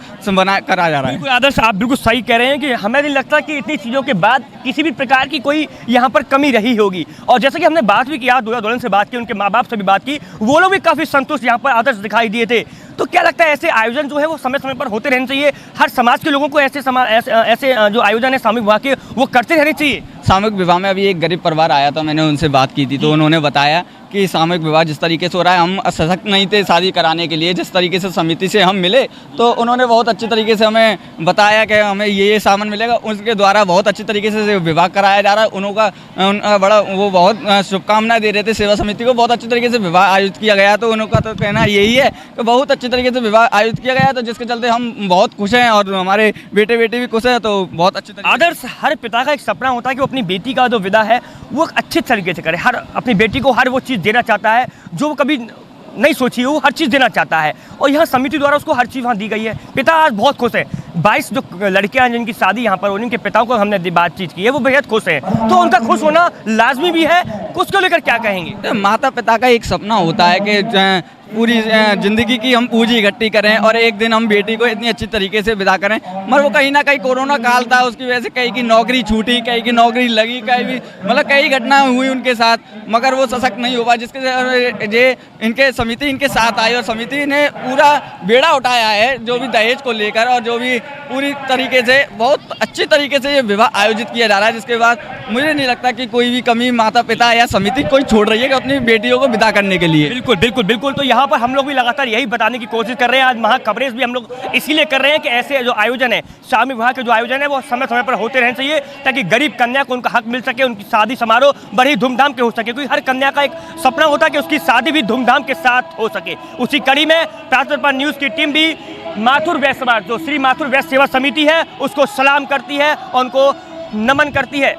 करा जा रहा है। बिल्कुल आदर्श, आप बिल्कुल सही कह रहे हैं कि हमें नहीं लगता कि इतनी चीज़ों के बाद किसी भी प्रकार की कोई यहाँ पर कमी रही होगी। और जैसे कि हमने बात भी किया, दूल्हा दुल्हन से बात की, उनके माँ बाप से भी बात की, वो लोग भी काफ़ी संतुष्ट यहाँ पर आदर्श दिखाई दिए थे। तो क्या लगता है ऐसे आयोजन जो है वो समय समय पर होते रहने चाहिए? हर समाज के लोगों को ऐसे जो आयोजन है सामूहिक विवाह के, वो करते रहने चाहिए। सामूहिक विवाह में अभी एक गरीब परिवार आया था, मैंने उनसे बात की थी तो उन्होंने बताया कि सामूहिक विवाह जिस तरीके से हो रहा है, हम सशक्त नहीं थे शादी कराने के लिए। जिस तरीके से समिति से हम मिले तो उन्होंने बहुत अच्छे तरीके से हमें बताया कि हमें ये सामान मिलेगा, उसके द्वारा बहुत अच्छी तरीके से विवाह कराया जा रहा है। उनका बड़ा वो बहुत शुभकामनाएं दे रहे थे सेवा समिति को। बहुत अच्छे तरीके से विवाह आयोजित किया गया, तो उनका तो कहना यही है कि बहुत अच्छे तरीके से विवाह आयोजित किया गया, तो जिसके चलते हम बहुत खुश हैं और हमारे बेटे बेटी भी खुश हैं। तो बहुत अच्छे तरीके। आदर्श, हर पिता का एक सपना होता है कि वो अपनी बेटी का जो विदा है वो अच्छे तरीके से करे। हर अपनी बेटी को हर वो चीज़ देना चाहता है जो वो कभी नहीं सोची, वो हर चीज़ देना चाहता है। और यहाँ समिति द्वारा उसको हर चीज़ वहाँ दी गई है। पिता आज बहुत खुश है। 22 जो लड़कियाँ हैं जिनकी शादी यहाँ पर हो, उनके पिताओं को हमने बातचीत की है, वो बेहद खुश हैं। तो उनका खुश होना लाजमी भी है। उसको लेकर क्या कहेंगे? माता पिता का एक सपना होता है कि पूरी ज़िंदगी की हम पूंजी इकट्ठी करें और एक दिन हम बेटी को इतनी अच्छी तरीके से विदा करें। मगर वो कहीं ना कहीं कोरोना काल था, उसकी वजह से कहीं की नौकरी छूटी, कहीं की नौकरी लगी, कहीं भी मतलब कई घटनाएं हुई उनके साथ, मगर वो सशक्त नहीं हो पाया। जिसके इनके समिति इनके साथ आई और समिति ने पूरा बेड़ा उठाया है जो भी दहेज को लेकर, और जो भी पूरी तरीके से बहुत अच्छी तरीके से ये विवाह आयोजित किया जा रहा है। जिसके बाद मुझे नहीं लगता कि कोई भी कमी माता पिता या समिति कोई छोड़ रही है कि अपनी बेटियों को विदा करने के लिए। बिल्कुल बिल्कुल बिल्कुल। तो यहाँ पर हम लोग भी लगातार यही बताने की कोशिश कर रहे हैं। आज महा कवरेज भी हम लोग इसीलिए कर रहे हैं कि ऐसे जो आयोजन है, सामूहिक विवाह के जो आयोजन है, वो समय समय पर होते रहने चाहिए, ताकि गरीब कन्या को उनका हक मिल सके, उनकी शादी समारोह बड़ी धूमधाम के हो सके। क्योंकि हर कन्या का एक सपना होता है कि उसकी शादी भी धूमधाम के साथ हो सके। उसी कड़ी में प्रातः न्यूज़ की टीम भी माथुर वैश्य समाज, जो श्री माथुर वैश्य सेवा समिति है, उसको सलाम करती है और उनको नमन करती है।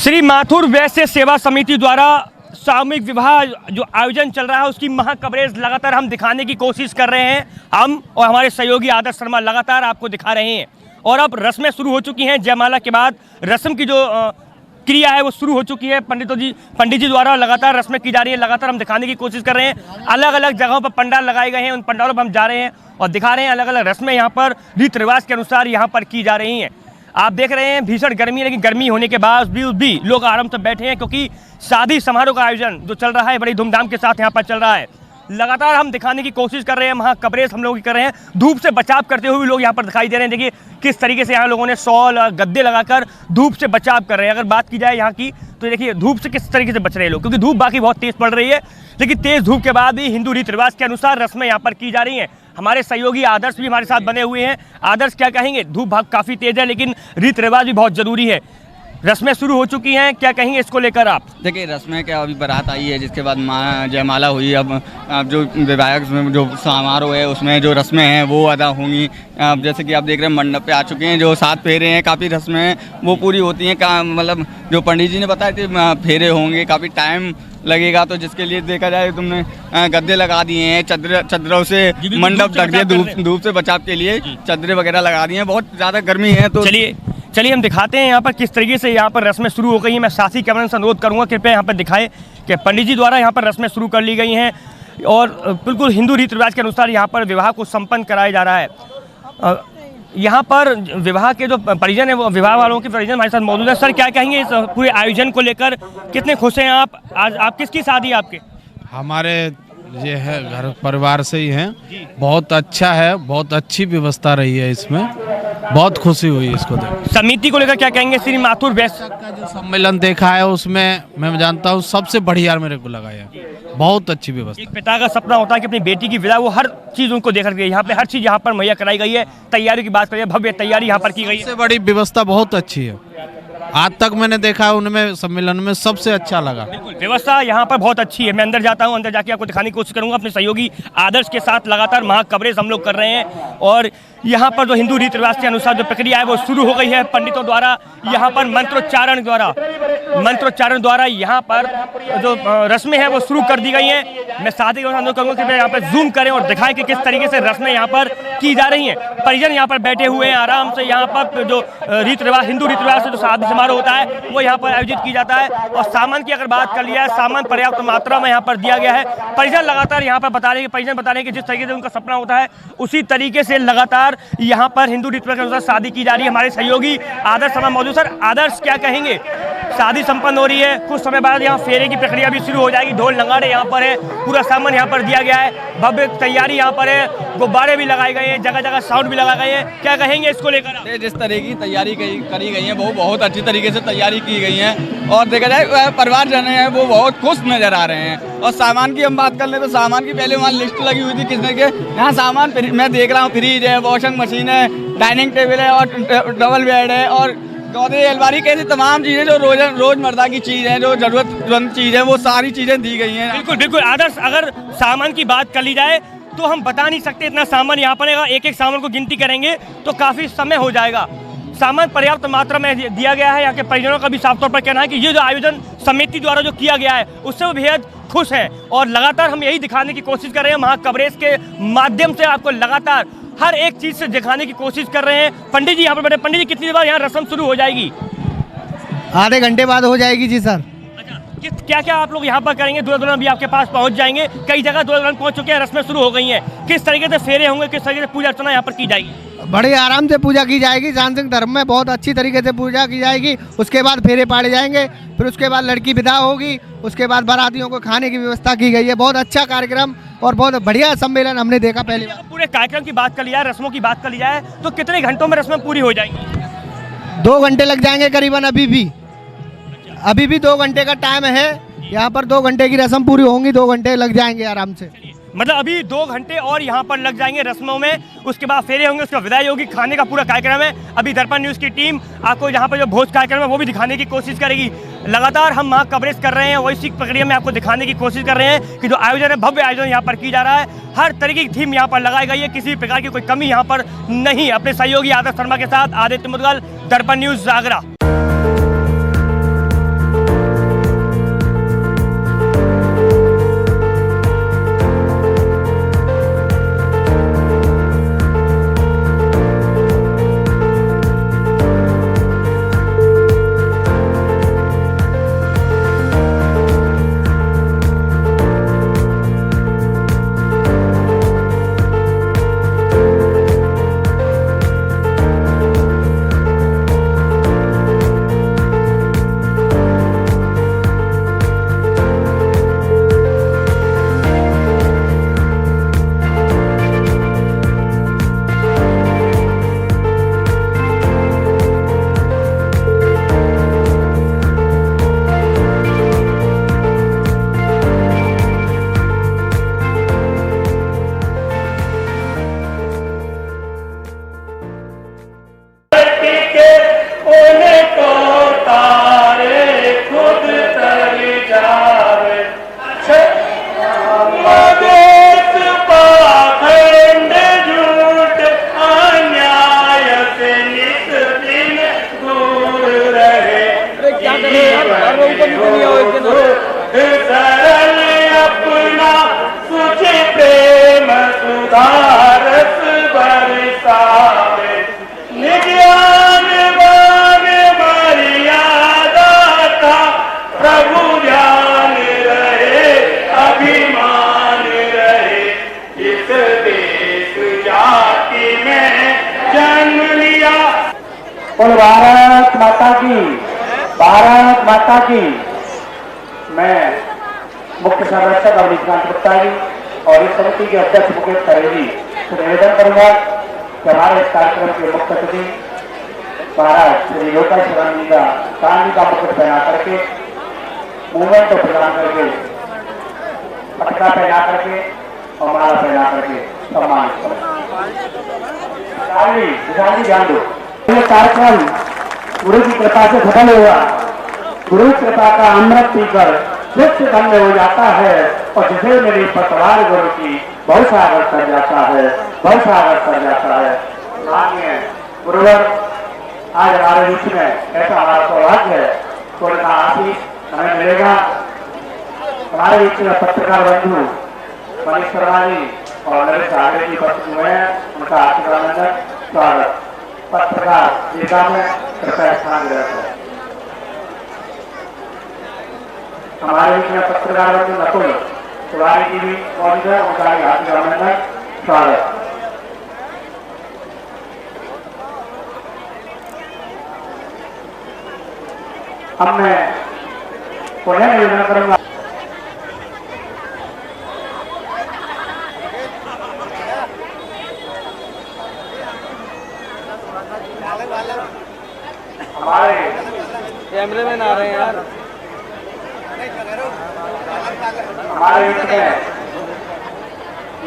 श्री माथुर वैश्य सेवा समिति द्वारा सामूहिक विवाह जो आयोजन चल रहा है, उसकी महा कवरेज लगातार हम दिखाने की कोशिश कर रहे हैं। हम और हमारे सहयोगी आदर्श शर्मा लगातार आपको दिखा रहे हैं। और अब रस्में शुरू हो चुकी हैं। जयमाला के बाद रस्म की जो क्रिया है वो शुरू हो चुकी है। पंडित जी द्वारा लगातार रस्में की जा रही है। लगातार हम दिखाने की कोशिश कर रहे हैं। अलग अलग जगहों पर पंडाल लगाए गए हैं, उन पंडालों पर हम जा रहे हैं और दिखा रहे हैं अलग अलग रस्में यहाँ पर रीति रिवाज के अनुसार यहाँ पर की जा रही हैं। आप देख रहे हैं भीषण गर्मी, लेकिन गर्मी होने के बाद भी लोग आराम से बैठे हैं, क्योंकि शादी समारोह का आयोजन जो चल रहा है बड़ी धूमधाम के साथ यहाँ पर चल रहा है। लगातार हम दिखाने की कोशिश कर रहे हैं, वहाँ कवरेज हम लोग कर रहे हैं। धूप से बचाव करते हुए लोग यहाँ पर दिखाई दे रहे हैं। देखिए किस तरीके से यहाँ लोगों ने शॉल और गद्दे लगाकर धूप से बचाव कर रहे हैं। अगर बात की जाए यहाँ की, तो देखिए धूप से किस तरीके से बच रहे हैं लोग, क्योंकि धूप बाकी बहुत तेज़ पड़ रही है, लेकिन तेज़ धूप के बाद भी हिंदू रीति रिवाज के अनुसार रस्में यहाँ पर की जा रही हैं। हमारे सहयोगी आदर्श भी हमारे साथ बने हुए हैं। आदर्श क्या कहेंगे? धूप भाग काफ़ी तेज़ है, लेकिन रीति रिवाज भी बहुत ज़रूरी है। रस्में शुरू हो चुकी हैं, क्या कहेंगे इसको लेकर आप? देखिए रस्में क्या, अभी बारात आई है, जिसके बाद जयमाला हुई। अब जो विवाह जो समारोह है उसमें जो रस्में हैं वो अदा होंगी। अब जैसे कि आप देख रहे हैं मंडप पे आ चुके हैं, जो 7 फेरे हैं, काफ़ी रस्में हैं वो पूरी होती हैं। मतलब जो पंडित जी ने बताया कि फेरे होंगे, काफ़ी टाइम लगेगा। तो जिसके लिए देखा जाए, तुमने गद्दे लगा दिए हैं, चद्दरों से मंडप ढक दिए, धूप से बचाव के लिए चद्दरें वगैरह लगा दिए हैं। बहुत ज़्यादा गर्मी है, तो चलिए चलिए हम दिखाते हैं यहाँ पर किस तरीके से यहाँ पर रस्में शुरू हो गई हैं। मैं साथी कैमरा से अनुरोध करूँगा कृपया यहाँ पर दिखाएं कि पंडित जी द्वारा यहाँ पर रस्में शुरू कर ली गई हैं और बिल्कुल हिंदू रीति रिवाज के अनुसार यहाँ पर विवाह को संपन्न कराया जा रहा है। यहाँ पर विवाह के जो परिजन है वो विवाह वालों के परिजन हमारे साथ मौजूद है। सर क्या कहेंगे इस पूरे आयोजन को लेकर, कितने खुश हैं आप? आज आप किसकी शादी है आपके? हमारे ये है घर परिवार से ही हैं। बहुत अच्छा है, बहुत अच्छी व्यवस्था रही है इसमें, बहुत खुशी हुई इसको देख। समिति को लेकर क्या कहेंगे? श्री माथुर वैश्य का जो सम्मेलन देखा है उसमें मैं जानता हूँ सबसे बढ़िया मेरे को लगा है, बहुत अच्छी व्यवस्था। एक पिता का सपना होता है कि अपनी बेटी की विदा वो हर चीज उनको देख रही है, यहाँ पे हर चीज यहाँ पर मुहैया कराई गई है। तैयारी की बात करिए, भव्य तैयारी यहाँ पर की गई है। सबसे बड़ी व्यवस्था बहुत अच्छी है, आज तक मैंने देखा है उनमें सम्मेलन में सबसे अच्छा लगा। बिल्कुल व्यवस्था यहाँ पर बहुत अच्छी है। मैं अंदर जाता हूँ, अंदर जाके आपको दिखाने की कोशिश करूंगा। अपने सहयोगी आदर्श के साथ लगातार महाकवरेज हम लोग कर रहे हैं और यहाँ पर जो हिंदू रीति रिवाज के अनुसार जो प्रक्रिया है वो शुरू हो गई है। पंडितों द्वारा यहाँ पर मंत्रोच्चारण द्वारा यहाँ पर जो रस्में हैं वो शुरू कर दी गई हैं। मैं साथ ही अनुरोध करूँगा कि यहाँ पर जूम करें और दिखाएं कि किस तरीके से रस्में यहाँ पर की जा रही हैं। परिजन यहाँ पर बैठे हुए हैं आराम से। यहाँ पर जो रीति रिवाज हिंदू रीति रिवाज से जो शादी समारोह होता है वो यहाँ पर आयोजित की जाता है। और सामान की अगर बात कर लिया है, सामान पर्याप्त मात्रा में यहाँ पर दिया गया है। परिजन लगातार यहाँ पर बता रहे हैं कि जिस तरीके से उनका सपना होता है उसी तरीके से लगातार यहाँ पर हिंदू रीति के अनुसार शादी की जा रही है। हमारे सहयोगी आदर्श हमारे मौजूद। सर आदर्श क्या कहेंगे? शादी संपन्न हो रही है, कुछ समय बाद यहाँ फेरे की प्रक्रिया भी शुरू हो जाएगी। ढोल नगाड़े यहाँ पर है, पूरा सामान यहाँ पर दिया गया है, भव्य तैयारी यहाँ पर है, गुब्बारे भी लगाए गए हैं, जगह जगह साउंड भी लगाए गए हैं। क्या कहेंगे इसको लेकर? जिस तरह की तैयारी करी गई है वो बहुत अच्छी तरीके से तैयारी की गई है और देखा जाए परिवार जन है वो बहुत खुश नजर आ रहे हैं। और सामान की हम बात कर लें तो सामान की पहले वहाँ लिस्ट लगी हुई थी किसने के यहाँ सामान मैं देख रहा हूँ। फ्रिज है, वॉशिंग मशीन है, डाइनिंग टेबल है और डबल बेड है और गोदरेज अलमारी कैसी तमाम चीज़ें जो रोजमर्रा की चीज़ है, जो जरूरतमंद चीज़ है वो सारी चीज़ें दी गई हैं। बिल्कुल बिल्कुल आदर्श, अगर सामान की बात कर ली जाए तो हम बता नहीं सकते इतना सामान यहाँ पर। एक एक सामान को गिनती करेंगे तो काफ़ी समय हो जाएगा। सामान पर्याप्त मात्रा में दिया गया है। यहाँ के परिजनों का भी साफ तौर पर कहना है कि ये जो आयोजन समिति द्वारा जो किया गया है उससे वो बेहद खुश हैं और लगातार हम यही दिखाने की कोशिश कर रहे हैं। महाकवरेज के माध्यम से आपको लगातार हर एक चीज़ से दिखाने की कोशिश कर रहे हैं। पंडित जी यहाँ पर बैठे। पंडित जी कितनी देर बाद यहाँ रस्म शुरू हो जाएगी? आधे घंटे बाद हो जाएगी जी सर। क्या क्या आप लोग यहाँ पर करेंगे? दूल्हा दुल्हन भी आपके पास पहुँच जाएंगे, कई जगह दूल्हा दुल्हन पहुँच चुके हैं, रस्में शुरू हो गई हैं। किस तरीके से फेरे होंगे, किस तरीके से पूजा अर्चना यहाँ पर की जाएगी? बड़े आराम से पूजा की जाएगी। सांस्कृतिक धर्म में बहुत अच्छी तरीके से पूजा की जाएगी। उसके बाद फेरे पाड़े जाएंगे, फिर उसके बाद लड़की विदा होगी, उसके बाद बारातियों को खाने की व्यवस्था की गई है। बहुत अच्छा कार्यक्रम और बहुत बढ़िया सम्मेलन हमने देखा पहली बार। पूरे कार्यक्रम की बात कर लिया जाए, रस्मों की बात कर ली जाए तो कितने घंटों में रस्में पूरी हो जाएंगी? 2 घंटे लग जाएंगे करीबन। अभी भी 2 घंटे का टाइम है। यहाँ पर 2 घंटे की रस्म पूरी होंगी, 2 घंटे लग जाएंगे आराम से। मतलब अभी 2 घंटे और यहाँ पर लग जाएंगे रस्मों में, उसके बाद फेरे होंगे, उसका विदाई होगी, खाने का पूरा कार्यक्रम है। अभी दर्पण न्यूज़ की टीम आपको यहाँ पर जो भोज कार्यक्रम है वो भी दिखाने की कोशिश करेगी। लगातार हम वहाँ कवरेज कर रहे हैं, वही प्रक्रिया में आपको दिखाने की कोशिश कर रहे हैं कि जो आयोजन है भव्य आयोजन यहाँ पर की जा रहा है। हर तरीके की थीम यहाँ पर लगाई गई है, किसी प्रकार की कोई कमी यहाँ पर नहीं। अपने सहयोगी आदर्श शर्मा के साथ आदित्य मुदगल, दर्पण न्यूज़ आगरा। बोलो भारत माता की, भारत माता की। मैं मुख्य संरक्षक अवनीकांत गुप्ता जी और इस समिति के अध्यक्ष मुकेश खरे जी से निवेदन करूंगा कि हमारे इस कार्यक्रम के मुख्य अतिथि महाराज श्री लोका शिवानंद जी का चांदी का मुकुट पहना करके, मूवमेंट को प्रदान करके, पटका पहना करके और माला पहना करके सम्मानित करें। ध्यान दो, यह कार्यक्रम गुरु की कृपा से सफल हुआ। गुरु कृपा का अमृत पीकर नित्य धन्य हो जाता है और जिसे मेरी पतवार गुरु की बहुत सागर कर जाता है, बहुत सागर कर जाता है। माननीय गुरुवर आज हमारे बीच में ऐसा हमारा सौभाग्य है, थोड़ा सा आशीष हमें मिलेगा। हमारे बीच में पत्रकार बंधु मनीष शर्मा जी और नरेश आगे जी उपस्थित हुए हैं, उनका आशीर्वाद स्वागत। पत्रकार जीता में कृपया स्थान ग्रहण करें। हमारे बीच में पत्रकार बंधु नकुल तिवारी जी भी मौजूद है, उनका आशीर्वाद स्वागत। अब मैं पुनः निवेदन करूंगा हमारे कैमरे में ना रहे यार, हमारे बीच में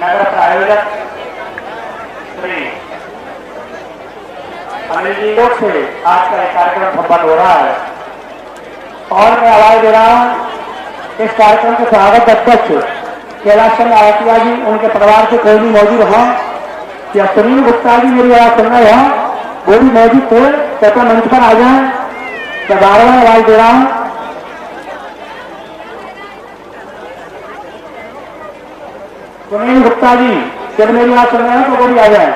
नगर प्रायोजक श्री अनिल जी से आज का कार्यक्रम संपन्न हो रहा है और मैं आवाज दे रहा हूँ इस कार्यक्रम के स्वागत अध्यक्ष कैलाश चंद्र आवातिया जी, उनके परिवार से कोई भी मौजूद हों या सुनील गुप्ता जी मेरी आवाज सुन रहे हों, वो भी मौजूद थे, कृपया मंच पर आ जाए। मैं बार बार आवाज दे रहा हूँ। सुनील गुप्ता जी जब मेरी आवाज सुन रहे हैं तो वो भी आ जाए।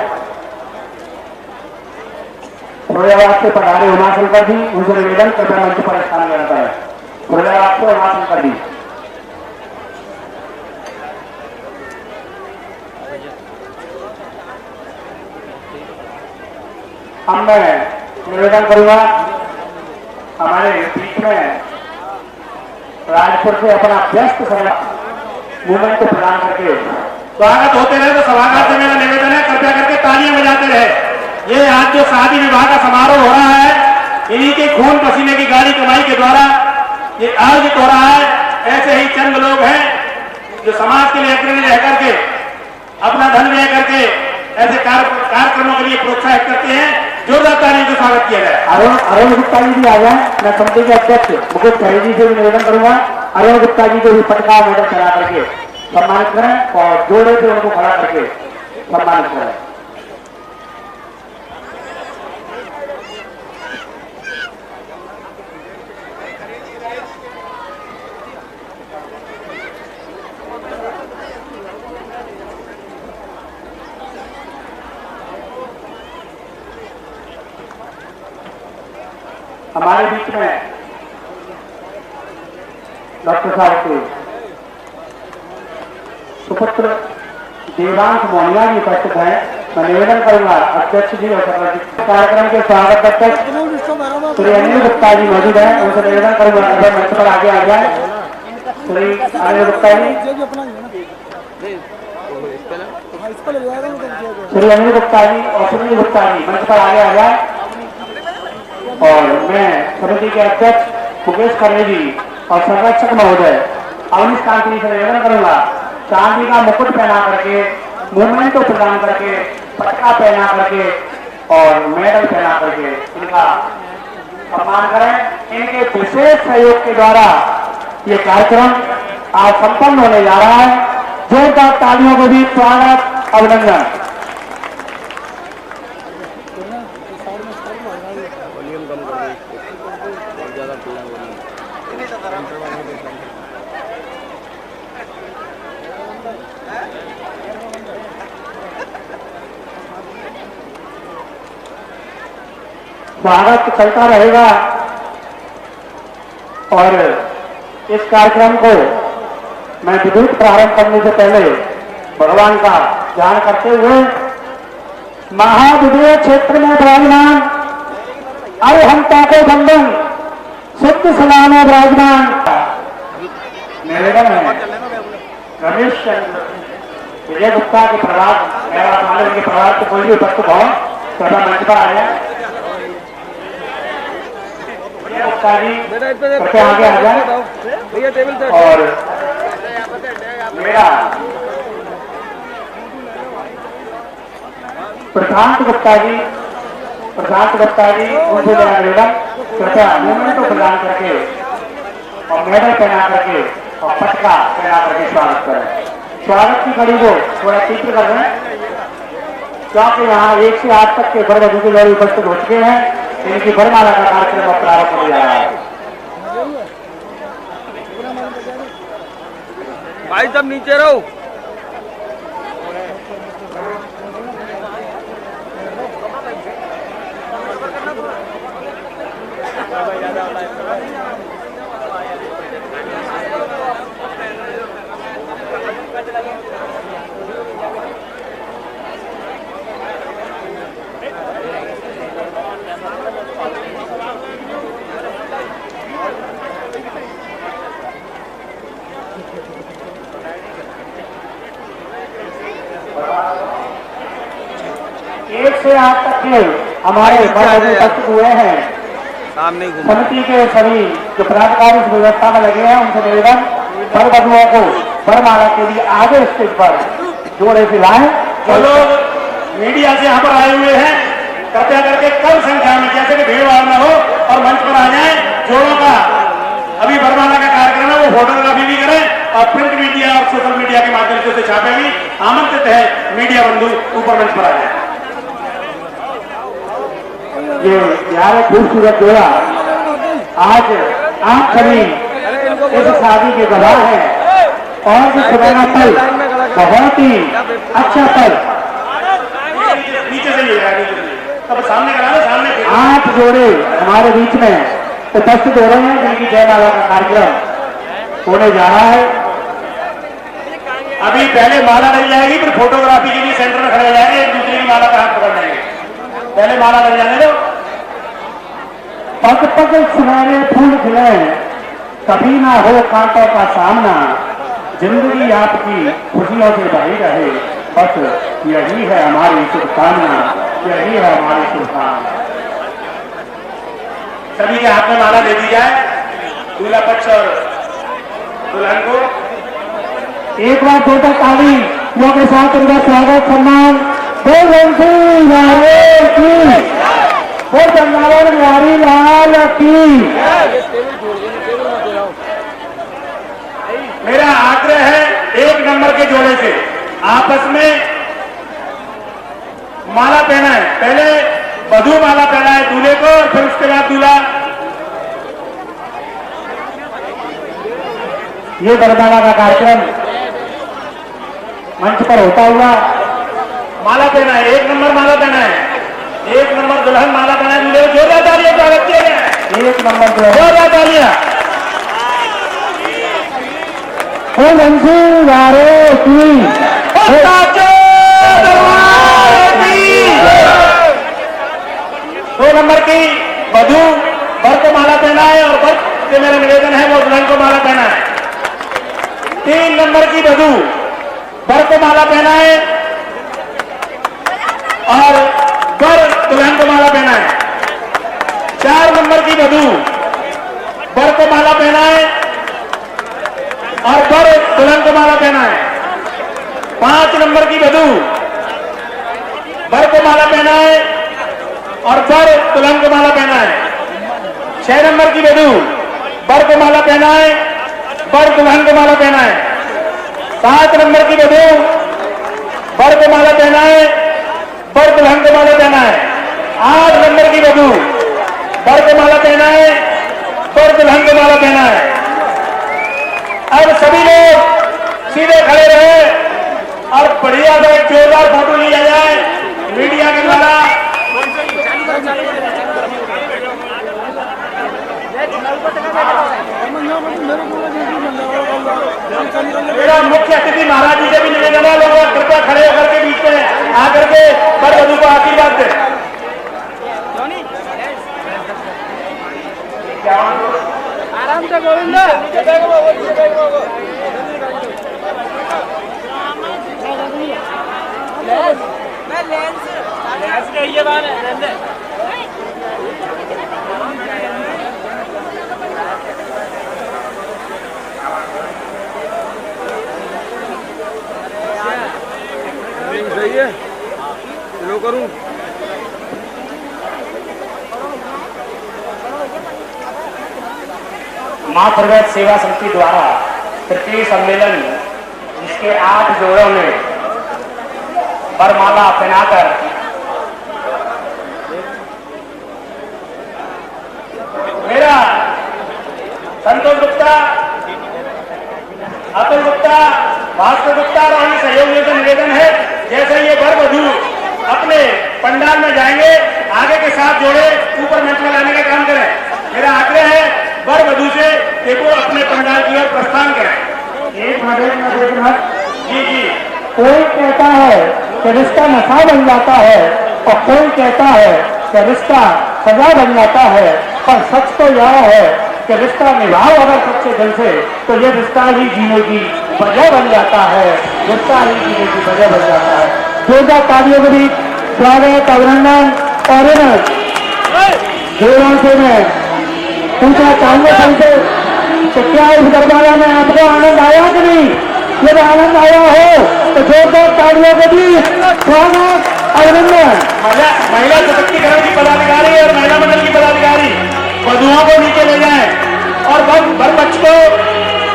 थोड़े आवाज से पधारे उमाशंकर जी, उनसे निवेदन कृपया मंच पर स्थान लेना है। थोड़े आवाज से उमाशंकर जी। अब मैं निवेदन करूंगा हमारे बीच में राजपुर से अपना व्यस्त समय मूवमेंट को प्रदान करके स्वागत होते रहे, तो सभागार से मेरा निवेदन है कृपया करके तालियां बजाते रहे। ये आज जो शादी विवाह का समारोह हो रहा है, इन्हीं के खून पसीने की गाड़ी कमाई के द्वारा ये आयोजित हो रहा है। ऐसे ही चंद लोग हैं जो समाज के लिए अग्रणी रह करके अपना धन व्यय करके ऐसे कार्यक्रमों के लिए प्रोत्साहित करते हैं। जोरदार तालियों से स्वागत किया जाए। अरुण गुप्ता जी भी आ जाए। मैं समिति के अध्यक्ष मुकेश खरे जी से भी निवेदन करूंगा अरुण गुप्ता जी को भी पटका मेडल चला करके सम्मानित करें और जोड़े से उनको खड़ा करके सम्मानित करें। हमारे बीच में डॉक्टर साहब के सुपुत्र देवांश मोनिया जी उपस्थित हैं। मैं निवेदन करूंगा अध्यक्ष जी और कार्यक्रम के स्वागत अध्यक्ष श्री अनिल गुप्ता जी मौजूद हैं, उनसे निवेदन करूंगा अगर मंच पर आगे आ जाए। श्री अनिल गुप्ता जी, श्री अनिल गुप्ता जी और सुनील गुप्ता जी मंच पर आगे आ जाए। और मैं समिति के अध्यक्ष मुकेश खरे जी और संरक्षक महोदय अवनीश कांत जी से निवेदन करूंगा चांदी का मुकुट पहना करके, मूवमेंट को प्रदान करके, पटका पहना करके और मेडल पहना करके इनका सम्मान करें। इनके विशेष सहयोग के द्वारा ये कार्यक्रम आज संपन्न होने जा रहा है। जोरदार तालियों को भी स्वागत, अभिनंदन। स्वागत चलता रहेगा और इस कार्यक्रम को मैं विद्युत प्रारंभ करने से पहले भगवान का ध्यान करते हुए महाविद्युत क्षेत्र में विराजमान अरिहंता को बंधन सिद्ध सलाम विराजमान निवेदन है रमेश चंद्र विजय गुप्ता के प्रभाव के प्रभाव को कोई भी उपस्थित हो सभा मंच पर आया विजय गुप्ता जी कृपया आगे आ जाए और मेरा प्रशांत गुप्ता जी उनको मेरा निवेदन कृपया मूवमेंट को प्रदान करके और मेडल पहना करके और पटका पहना करके स्वागत करें। स्वागत की घड़ी को थोड़ा तीव्र कर रहे हैं क्योंकि यहाँ 1 से 8 तक के वर वधू के लोग उपस्थित हो चुके हैं। इनकी वरमाला का कार्यक्रम अब प्रारंभ हो जा रहा है। भाई सब नीचे रहो। से आज तक के हमारे उपस्थित हुए हैं समिति के सभी जो पदाधिकारी इस व्यवस्था में लगे हैं उनसे निवेदन वर वधुओं को वरमाला के लिए आगे स्टेज पर जोड़े से लाएं। जो लोग मीडिया से यहाँ पर आए हुए हैं कृपया करके कम संख्या में जैसे कि भीड़ भाड़ न हो और मंच पर आ जाए। जोड़ों का अभी वरमाला का कार्यक्रम है वो फोटोग्राफी भी करें और प्रिंट मीडिया और सोशल मीडिया के माध्यम से उसे छापे भी आमंत्रित है। मीडिया बंधु ऊपर मंच पर आ जाए। ये यार खूबसूरत जोड़ा आज आप सभी इस शादी के गवाह हैं और जो सुनहरा पल बहुत ही अच्छा पल नीचे से अब सामने सामने 8 जोड़े हमारे बीच में उपस्थित हो रहे हैं जिनकी जयमाला का कार्यक्रम होने जा रहा है। अभी पहले माला लग जाएगी फिर फोटोग्राफी के लिए सेंटर में खड़े हो जाएंगे एक दूसरे की माला का हाथ पकड़ लेंगे। पहले माला लग जाने दो। पग पग सुनहरे फूल खिले कभी ना हो कांटों का सामना जिंदगी आपकी खुशियों से भरी रहे बस यही है हमारी शुभकामना यही है हमारी शुभकामना। सभी के हाथ में माला दे दी जाए दूल्हा पक्ष और दुल्हन को। एक बार जोरदार ताली के साथ उनका स्वागत सम्मान वो जंगावर बिहारी लाल की। मेरा आग्रह है 1 नंबर के जोड़े से आपस में माला पहना है। पहले वधू माला पहना है दूल्हे को और फिर उसके बाद दूल्हा। ये वरमाला का कार्यक्रम मंच पर होता हुआ माला पहना है। 1 नंबर माला पहना है। 1 नंबर दुल्हन माला पहना है दूल्हे को। जोरदार तालियां स्वागत किया गया। 1 नंबर जोरदार तालियां। दो नंबर की वधू वर को माला पहना है और वर से मेरा निवेदन है वो दुल्हन को माला पहना है। 3 नंबर की वधू वर को माला पहना है और वर दुल्हन को माला पहना है। 4 नंबर की वधू वर को माला पहना है और वर दुल्हन को माला पहना है। 5 नंबर की वधू वर को माला पहना है और वर दुल्हन को माला पहना है। 6 नंबर की वधू वर को माला पहना है वर दुल्हन को माला पहना है। 7 नंबर की वधू वर को माला पहना है वर दुल्हन को माला पहना है। 8 नंबर की वधू वर को माला पहना है वर दुल्हन को माला पहना है। अब सभी लोग सीधे खड़े रहे और बढ़िया सा एक जोरदार फोटो लिया जाए मीडिया के द्वारा। मेरा मुख्य अतिथि महाराज जी से भी निवेदन है लोग कृपया खड़े होकर के बीच में आकर के वर वधू को आशीर्वाद दें। आराम से गोविंदा चलो करूं माँ प्रगत सेवा समिति द्वारा तृतीय सम्मेलन जिसके 8 जोड़ों ने वरमाला पहनाकर मेरा संतोष गुप्ता, अतुल गुप्ता, भास्कर गुप्ता और अन्य सहयोगियों से निवेदन है जैसे ये वर वधू अपने पंडाल में जाएंगे आगे के साथ जोड़े ऊपर मंच में लाने का काम करें। मेरा आग्रह है वर वधू से कि वो अपने पंडाल की ओर प्रस्थान करें। एक मिनट जी जी। कोई कहता है कि रिश्ता नशा बन जाता है और कोई कहता है कि रिश्ता सजा बन जाता है, पर सच तो यह है कि रिश्ता निभाओ अगर सच्चे दिल से तो ये रिश्ता ही जीने की वजह बन जाता है, रिश्ता ही जीने की वजह बन जाता है। जोरदार तालियों के बीच स्वागत अभिनंदन और जोरों से मैं पूछना चाहूंगा सबसे तो क्या इस गरबाला में आपको आनंद आया कि नहीं? यदि आनंद आया हो तो जोरदार तालियों के बीच स्वागत अभिनंदन। महिला सशक्तिकरण की पदाधिकारी और महिला मंडल की पदाधिकारी वधुओं को नीचे ले जाएं और वर पक्ष को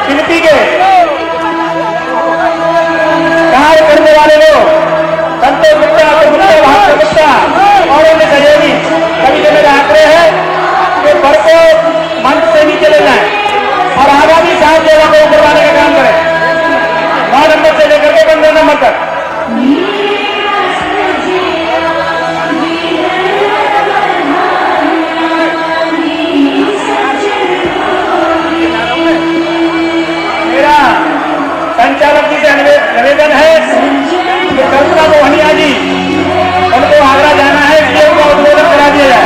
गिनती के कार्य करने वाले लोग संतोष गुप्ता, भास्कर गुप्ता और उनके सहयोगी सभी से मेरा आग्रह है कि वर को मंच से नीचे ले जाएं और आगामी 7 जगह को ऊपर लाने का काम करें, 9 नंबर से लेकर के 15 नंबर तक। मेरा संचालक जी से निवेदन है कि कल्पना मोहनिया जी उनको आगरा जाना है, इसलिए उनको उद्बोधन करा दिया जाए।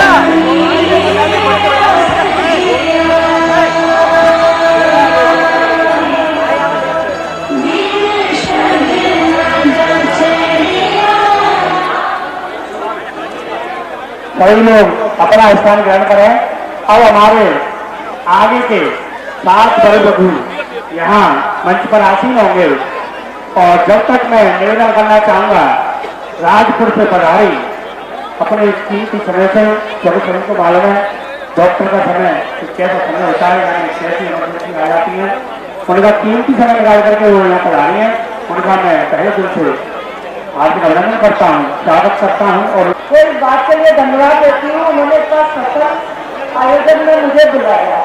सभी लोग अपना स्थान ग्रहण करें। अब हमारे आगे के 7 बड़े वधू यहाँ मंच पर आसीन होंगे और जब तक मैं निवेदन करना चाहूंगा राजपुर से पधारी अपने कीमती समय से, जब सभी को मालूम है डॉक्टर का समय कैसा समय होता है, कैसी इमरजेंसी आ जाती है, उनका कीमती समय निकाल करके वो यहाँ पधारी है, उनका मैं पहले दिन से हार्दिक अभिनंदन करता हूँ, स्वागत करता हूँ और इस बात के लिए धन्यवाद देती हूँ उन्होंने इतना सफल आयोजन में मुझे बुलाया।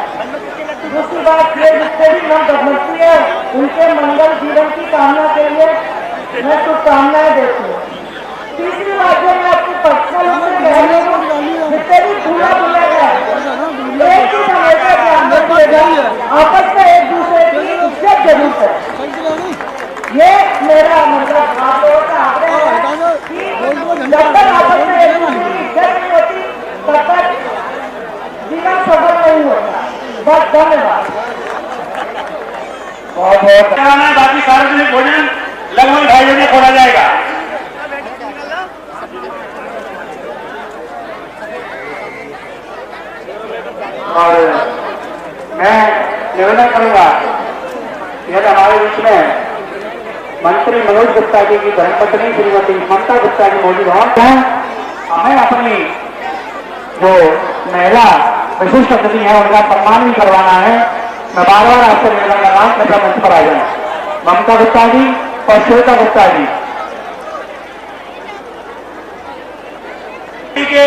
दूसरी बात ये जितने भी नाम गभमंत्री है उनके मंगल जीवन की कामना के लिए मैं शुभकामनाएं देती हूँ। तीसरी बात जो मैं अपनी पर्सनल जितने भी भूला भूला गया एक ही समय से ध्यान रखिएगा, आपस में एक दूसरे की इज्जत जरूर करें। ये मेरा मतलब आप लोगों का आग्रह है कि जब तक आपस में एक दूसरे की इज्जत नहीं होती तब तक जीवन सफल नहीं होता। बस धन्यवाद। बहुत बहुत बाकी सार्वजनिक भोजन लगभग 2:30 बजे खोला जाएगा। और मैं निवेदन करूंगा यदि हमारे बीच में मंत्री मनोज गुप्ता जी की धर्मपत्नी श्रीमती ममता गुप्ता जी मौजूद हों, हमें अपनी जो महिला विशिष्ट अतिथि है उनका सम्मान भी करवाना है। मैं बार बार आपसे निवेदन कर रहा हूँ कृपया मंच पर आ जाए। ममता गुप्ता जी और श्वेता गुप्ता जी के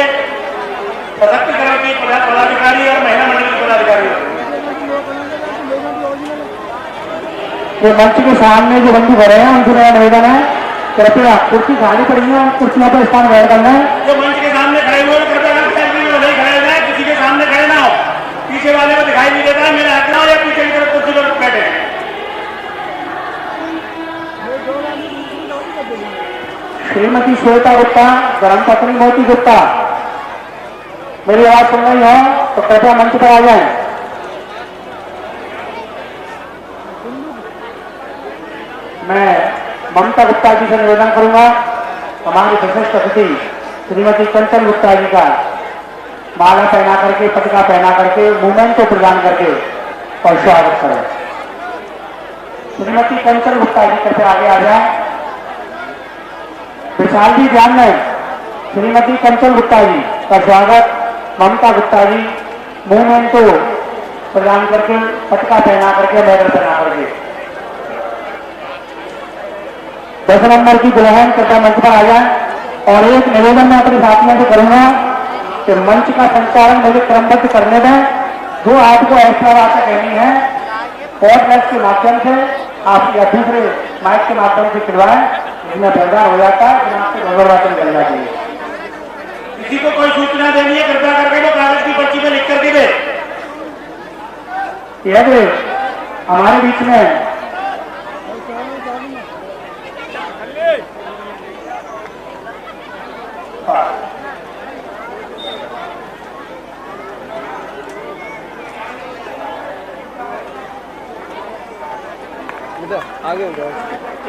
सशक्तिकरण की पदाधिकारी और महिला मंडल की पदाधिकारी ये मंच के सामने जो बंदी भरे हैं उनसे मेरा निवेदन है कृपया कुर्सी खाली पड़ी है, कुर्सियों पर स्थान ग्रहण करना है। जो मंच के सामने खड़े हुए कृपया नहीं खड़े हुए, किसी के सामने खड़े ना हो, पीछे वाले को दिखाई नहीं देता है, मेरा हक ना या पीछे की तरफ कुर्सी पर बैठे। श्रीमती श्वेता गुप्ता धर्मपत्नी मोती गुप्ता मेरी आवाज सुन रही हो तो कृपया मंच पर आ जाए। मैं ममता गुप्ता जी से निवेदन करूंगा हमारी विशिष्ट अतिथि श्रीमती चंचल गुप्ता जी का माला पहना करके, पटका पहना करके, मूवमेंट को प्रदान करके और स्वागत करें। श्रीमती चंचल गुप्ता जी कृपया आगे आ जाए। विशाल जी ध्यान में, श्रीमती चंचल गुप्ता जी का स्वागत ममता गुप्ता जी मूवमेंट को प्रदान करके, पटका पहना करके, मेडल पहना करके। 10 नंबर की दुल्हन कृपया मंच पर आ जाए। और एक निवेदन मैं अपने साथियों से करूंगा कि मंच का संचालन मुझे क्रमबद्ध करने दें। जो आपको एक्स्ट्रा बातें कहनी है पॉडकास्ट के माध्यम से आप या दूसरे माइक के माध्यम से करवाएं, जिसमें व्यवधान हो जाता है, जिसमें आपसे गड़बड़बातें निकल जाती है। किसी को कोई सूचना देनी है कृपया करके वो कागज की पर्ची में लिख कर दे। यदि हमारे बीच में आगे हो जाओ,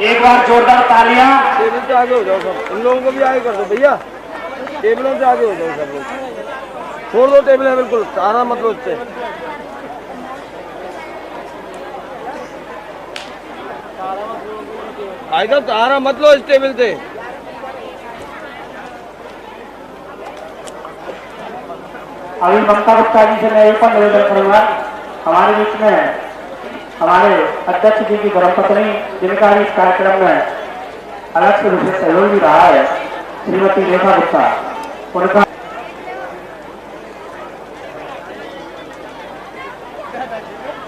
एक बार जोरदार तालियां। टेबल से आगे हो जाओ सब, इन लोगों को भी आगे कर दो भैया, टेबलों से आगे हो जाओ सब लोग, छोड़ दो टेबल है बिल्कुल, सहारा मत लो उससे। भाई साहब सहारा मत लो इस टेबल से। अभी ममता गुप्ता जी से मैं एक और निवेदन करूंगा, हमारे बीच में हमारे अध्यक्ष जी की धर्मपत्नी जिनका इस कार्यक्रम में अलग से रूप से सहयोग भी रहा है, श्रीमती रेखा गुप्ता, उनका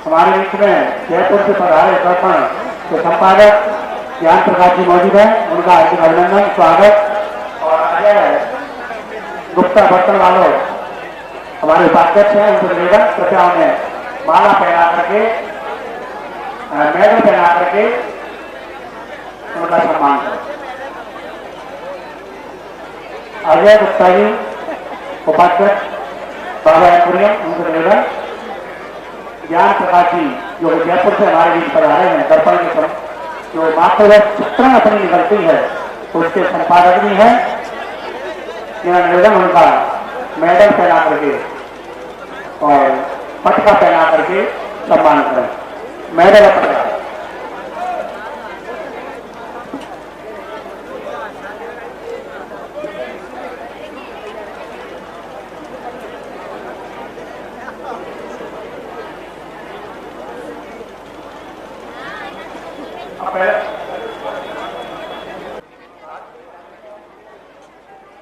हमारे बीच में जयपुर से पधारे दर्पण के संपादक ज्ञान प्रकाश जी मौजूद है, उनका हार्दिक अभिनंदन, स्वागत। और अजय गुप्ता बर्तन वालों हमारे उपाध्यक्ष हैं, उनसे निवेदन कृपया उन्हें माला पहना करके, मेडल पहना करके उनका सम्मान करें। अजय गुप्ता जी उपाध्यक्ष बाबा एम्पोरियम, उनसे निवेदन। ज्ञान प्रकाश जी जो जयपुर से हमारे बीच पधारे हैं, दर्पण की तरफ जो मातृ चित्रण अपनी निकलती है उसके संपादक भी हैं, मेरा निवेदन उनका मेडल पहना करके और पटका पहना करके सम्मान करें। मेडल पटका।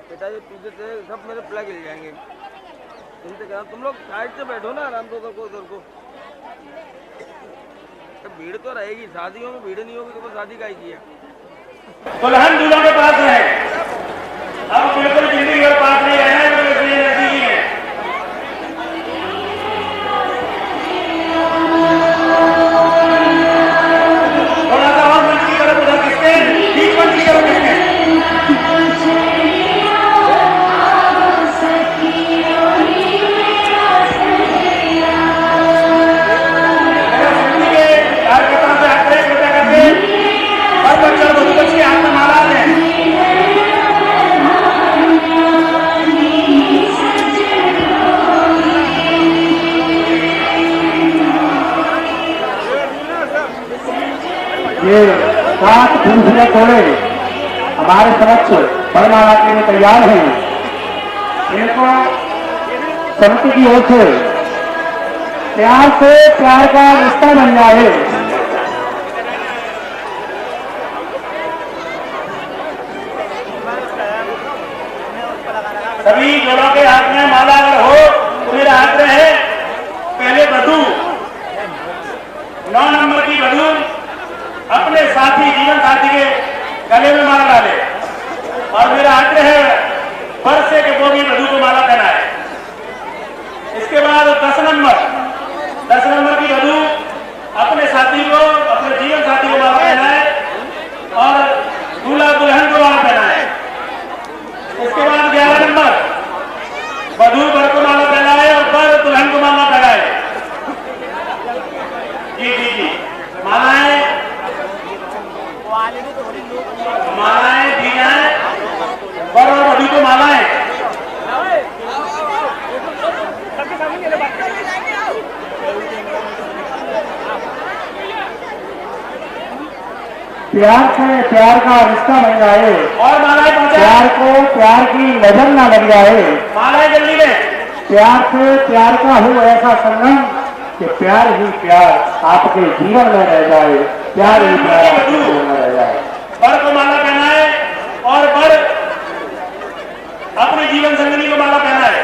बेटा ये पीछे से सब मेरे फ्लैग हिल जाएंगे, इनसे कहा तुम लोग साइड से बैठो ना आराम से, उधर को भीड़ तो रहेगी, शादियों में भीड़ नहीं होगी तो शादी का ही किया। दुल्हन दूल्हों के पास है, अब बिल्कुल जिंदगी और पास नहीं रहना है, नजदीकी है। थोड़ा सा और मंच की तरफ उधर किसके, बीच मंच की तरफ किसके। ये 7 दूसरे घोड़े हमारे समक्ष बरमाला के लिए तैयार हैं। इनको समिति की ओर से प्यार का रिश्ता बन जाए। सभी जोड़ों के हाथ में माला अगर हो तो मेरा आग्रह है, पहले वधू 9 नंबर की वधू अपने साथी, जीवन साथी के गले में माला डाले, और मेरा आग्रह है वर्षे के वो भी वधू को माला पहनाए। इसके बाद 10 नंबर की वधू अपने साथी को, अपने जीवन साथी को माला पहनाए और दूल्हा दुल्हन को माला पहनाए। इसके बाद 11 नंबर वधू वर को माला पहनाए और वर दुल्हन को माला पहनाए। जी मालाएं मालाएं दी जाए, वर और वधू को मालाएं। प्यार से प्यार का रिश्ता बन जाए और मालाएं पहुंचाए। प्यार को प्यार की नजर ना लग जाए। मालाएं जल्दी में। प्यार से प्यार का हो ऐसा संगम कि प्यार ही प्यार आपके जीवन में रह जाए। प्यार ही प्यार आपके जीवन में रह जाए। वर को माला पहनाए और वर अपने जीवन संगनी को माला पहनाए।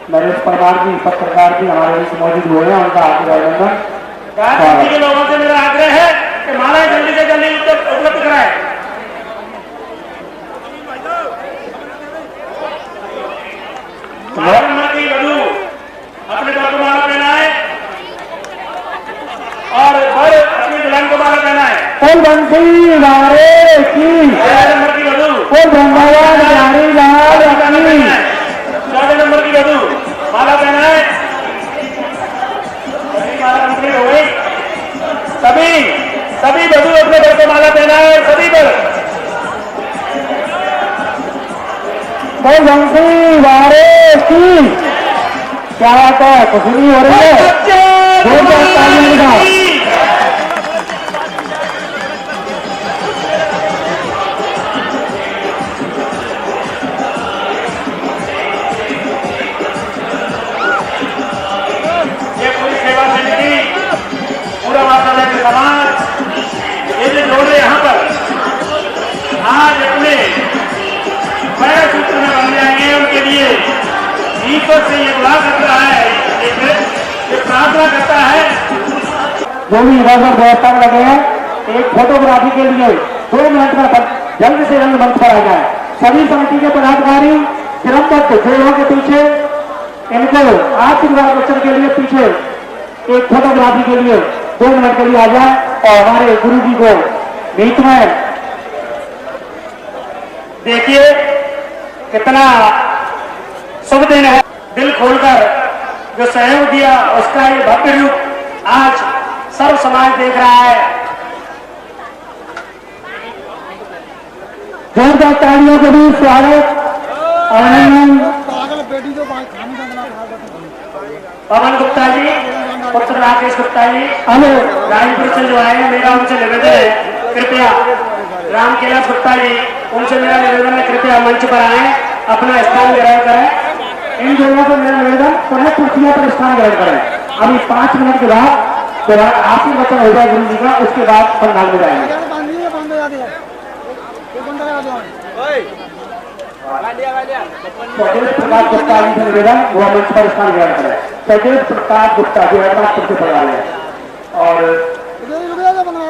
नरेश परिवार की पत्रकार भी हमारे बीच मौजूद हुए हैं, उनका हार्दिक अभिनंदन। गाजीपुर के लोगों से मेरा आग्रह है कि मालाएं जल्दी से जल्दी उपलब्ध कराएं। नंबर की वधू अपने घर को माला पहनाए और वर अपनी दुल्हन को माला पहनाए। बोल बंसी वारे की नंबर की वधू, बोल ब्रह्मवान बिहारी लाल की 14 नंबर की वधू माला पहनाए। माला कंप्लीट हो गई। सभी वधू अपने घर को माला पहनाए। सभी पर बोल बंसी वारे की क्या बात है, खुशी नहीं हो रही है। ये पूरी सेवा समिति, पूरा माता के समाज, ये जो जोड़े यहाँ पर आज अपने पैर सूत्र में बन जाएंगे, उनके लिए ईश्वर से ये दुआ करता है, ये प्रार्थना करता है। जो भी इधर व्यवस्था में लगे हैं, एक फोटोग्राफी के लिए 2 मिनट में जल्द से जल्द मंच पर आ जाए। सभी समिति के पदाधिकारी क्रमबद्ध जोड़ों के पीछे इनको आशीर्वाद दर्शन के लिए पीछे एक फोटोग्राफी के लिए 2 मिनट के लिए आ जाए और हमारे गुरु जी को बीच में देखिए कितना शुभ दिन है। दिल खोलकर जो सहयोग दिया उसका ये भव्य रूप आज सर्व समाज देख रहा है। जोरदार तालियों के बीच स्वागत। पवन गुप्ता जी, पुत्र राकेश गुप्ता जी रायपुर से जो आए, मेरा उनसे निवेदन है कृपया रामकेलास गुप्ता जी, उनसे मेरा निवेदन है कृपया मंच पर आए, अपना स्थान ग्रहण करें। इन दोनों को मेरा निवेदन पुनः कुर्सियों पर स्थान ग्रहण करें। अभी 5 मिनट के बाद आशीर्वचन हो जाए गुरु जी का, उसके बाद पंडाल में जाएंगे। सचेत प्रकाश गुप्ता जी से निवेदन वो मंच पर स्थान ग्रहण करें। सचेत प्रकाश गुप्ता जो है और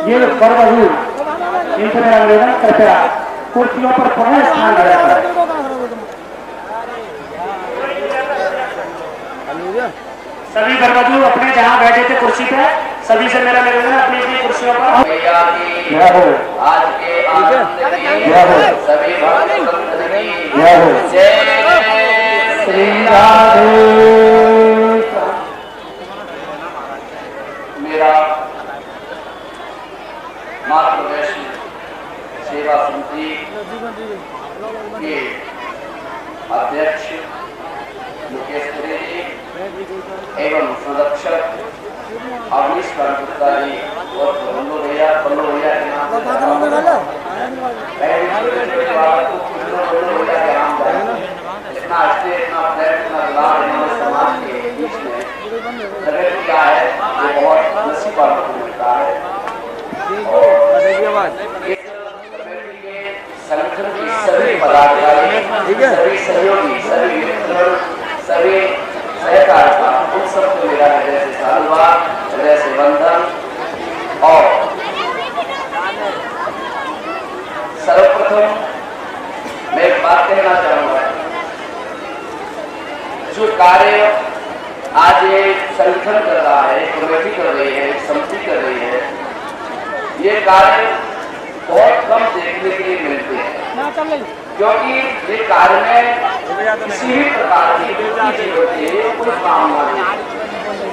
ये वर वधू, इनसे मेरा निवेदन कृपया कुर्सियों पर पुनः स्थान ग्रहण करें। सभी वर वधू अपने जहाँ बैठे थे कुर्सी पे, सभी से मेरा निवेदन अपनी अपनी कुर्सियों पर आज के सभी श्री राधे। मेरा मातृदेश सेवा समिति के अध्यक्ष मुकेश त्रिवेदी एवं संरक्षक अवनीश गुप्ता जी और पल्लू भैया के नाम इतना अच्छे इतना प्रेम इतना लाभ समाज के बीच में क्या है, ये बहुत नसीब वालों को मिलता है। संगठन की सभी पदाधिकारी, सभी सहयोगी, सभी सहकारिता, उन सबको मेरा हृदय से साधुवाद, हृदय से वंदन। और सर्वप्रथम मैं एक बात कहना चाहूंगा, जो कार्य आज ये संगठन कर रहा है, कमेटी कर रही है, समिति कर रही है, ये कार्य बहुत कम देखने के लिए मिलते हैं, क्योंकि ये कार्य में किसी भी प्रकार की कोई काम नहीं।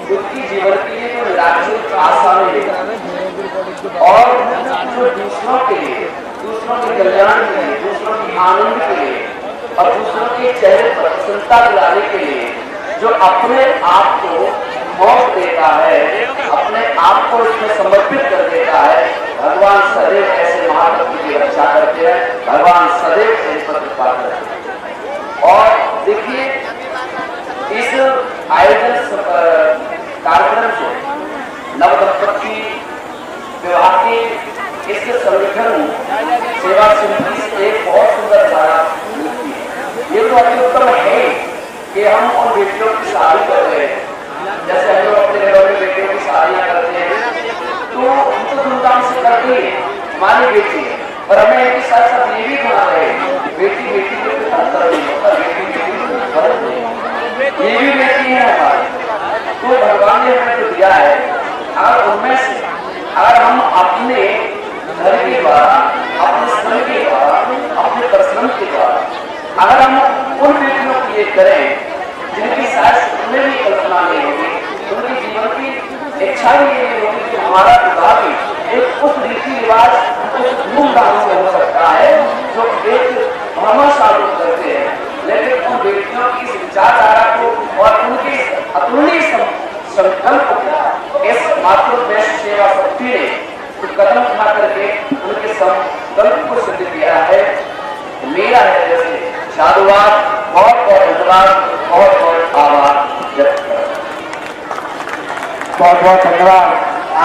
उनकी जीवन के लिए जो निराश्रित आशाएं लेकर और जो दूसरों के लिए, दूसरों के कल्याण के लिए, दूसरों के आनंद के लिए और दूसरों के चेहरे पर प्रसन्नता दिलाने के लिए जो अपने आप को मौत देता है, अपने आप को इसमें समर्पित कर देता है, भगवान सदैव ऐसे महाभक्तों की रक्षा करते हैं, भगवान सदैव इन पर कृपा करते हैं। और देखिए इस आयोजन कार्यक्रम से नवदंपति विवाह के इसके संगठन सेवा समिति से एक बहुत सुंदर धारा मिलती है। ये तो अति उत्तम है कि हम उन बेटियों की शादी कर रहे हैं, जैसे हम लोग अपने घरों में बेटियों की शादियां करते हैं तो हम तो धूमधाम से करते हैं, हमारी बेटी है, और हमें इनके साथ साथ ये भी बना रहे बेटी बेटी को अंतर नहीं होता, बेटी बेटी को फर्क नहीं, ये भी बेटी है हमारी। तो भगवान ने हमें जो दिया है, अगर उनमें से अगर हम अपने घर के द्वारा, अपने श्रम के द्वारा, अपने परिश्रम के द्वारा अगर हम उन बेटियों को ये करें जिनकी शायद सपने भी कल्पना नहीं होगी, उनके जीवन की इच्छा भी नहीं होगी कि हमारा विवाह भी एक उस रीति रिवाज, उस धूमधाम से हो सकता है जो एक भामाशाह लोग करते हैं, लेकिन उन बेटियों की इस विचारधारा को और उनके अतुलनीय संकल्प को इस मातृवैश्य सेवा समिति ने तो कदम उठा करके उनके संकल्प को सिद्ध किया है। मेरा है जैसे साधुवाद, बहुत बहुत धन्यवाद, बहुत बहुत आभार व्यक्त करता हूं। बहुत बहुत धन्यवाद।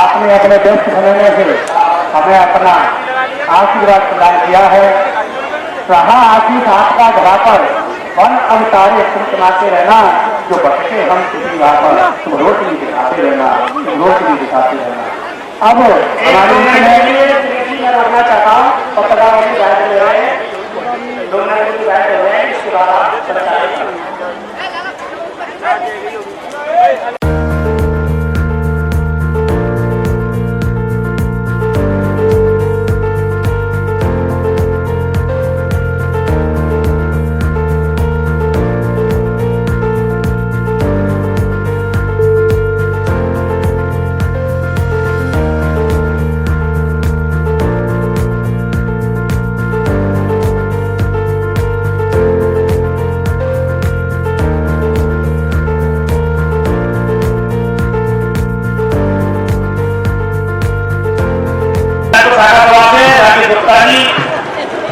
आपने अपने व्यस्त समय से हमें अपना आशीर्वाद प्रदान किया है। सहा आशीष आपका धरा पर वन अवतारे तुम चलाते रहना, जो भटके हम किसी राह पर तुम रोशनी दिखाते रहना, तुम रोशनी दिखाते रहना। अब हमारे रखना चाहता हूँ पत्रकारों की राय ले रहे हैं, दो मिनट की राय ले रहे हैं, इसके बाद आप चर्चा करें।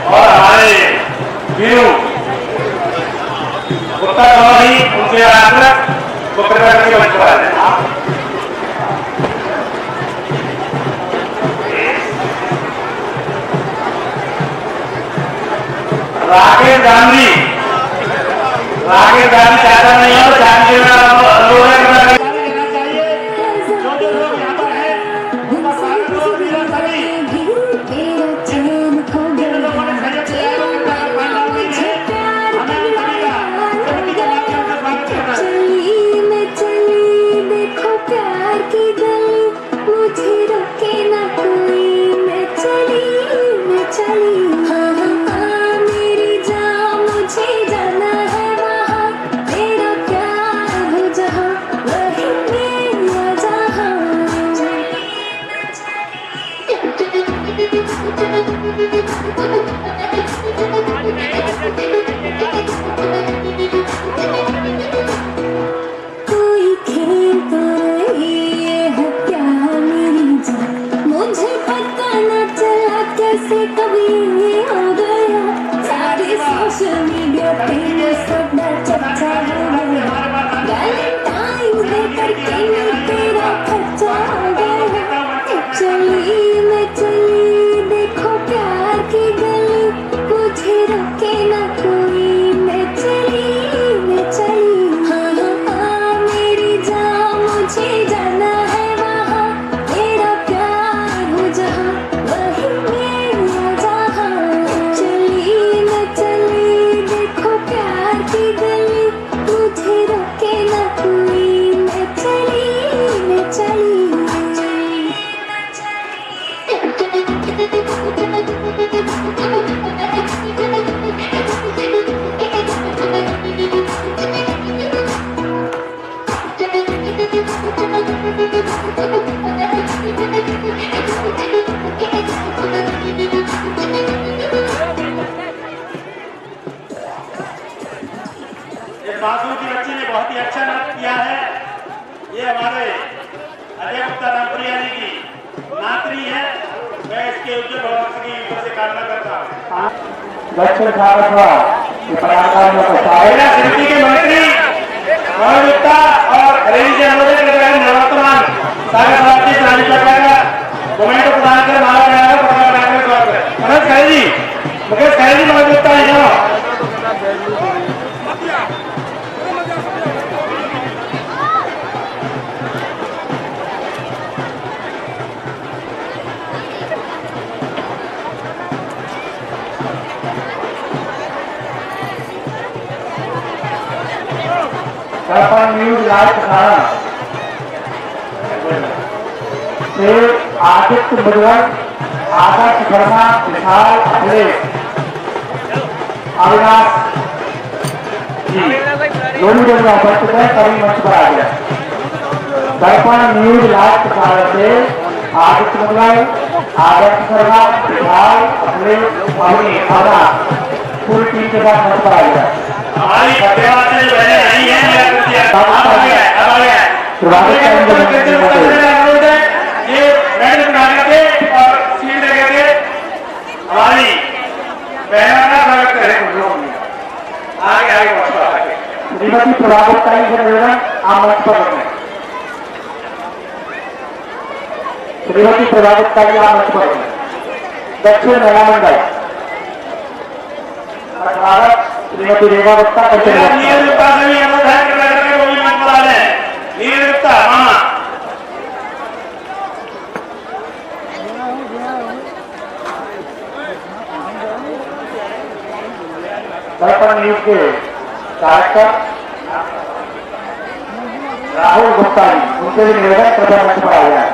और हमारे वीरू उत्तर ही उनके आग्रह को प्रकट के मंच पर राकेश गांधी चाहता नहीं है, चाहते हैं कोई खेल तो रही है प्यार मेरी जान, मुझे पता न चला कैसे कभी के उज्जवल भविष्य की ईश्वर से कामना करता हूँ। दक्षिण भारत महिला समिति के मंत्री मनोज गुप्ता और हरेली जी अनुरोध कर रहे हैं निवर्तमान सागर राज्य रानी सरकार का मोमेंटो प्रदान कर माला पहनाकर पताका लगाकर स्वागत करें। मनोज खरे जी, मुकेश खरे जी, मनोज गुप्ता जी दर्पण न्यूज लाइव प्रसारण से आदित्य मुद्गल, आदर्श शर्मा, विशाल अखिलेश, अविनाश जी दोनों जगह उपस्थित है, सभी मंच पर आ गया। दर्पण न्यूज लाइव प्रसारण से आदित्य मुद्गल, आदर्श शर्मा, विशाल अखिलेश, अविनाश पूरी टीम के साथ मंच पर आ गया। हमारी फतेहाबाद से जो बहनें आई हैं ये मैडल बनाने के और सीट लगे थे हमारी बहनों का स्वागत करें। आगे आगे श्रीमती प्रभावता जी से निवेदन आप मंच पर रखें। श्रीमती प्रभावता जी आप मंच पर रखें। दक्षिण महिला मंडल भारत श्रीमती रेखा गुप्ता दर्पण न्यूज के डायरेक्टर राहुल गुप्ता जी, उनके भी निवेदन कृपया मंच पर आ जाए।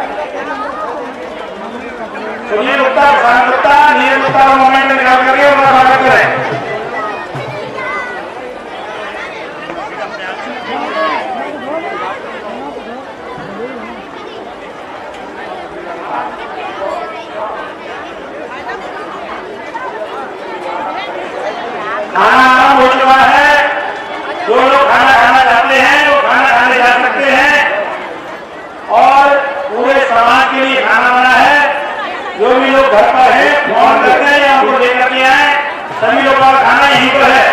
सुनील गुप्ता, प्रशांत गुप्ता, नीरज गुप्ता का मोमेंट निकाल करके उनका स्वागत करें। खाना आराम हो चुका है, जो लोग खाना खाना चाहते हैं वो खाना खाने जा सकते हैं और पूरे समाज के लिए खाना बना है। जो भी लोग घर पर हैं फोन करते हैं या उनको लेकर के आए, सभी लोगों का खाना यहीं पर है।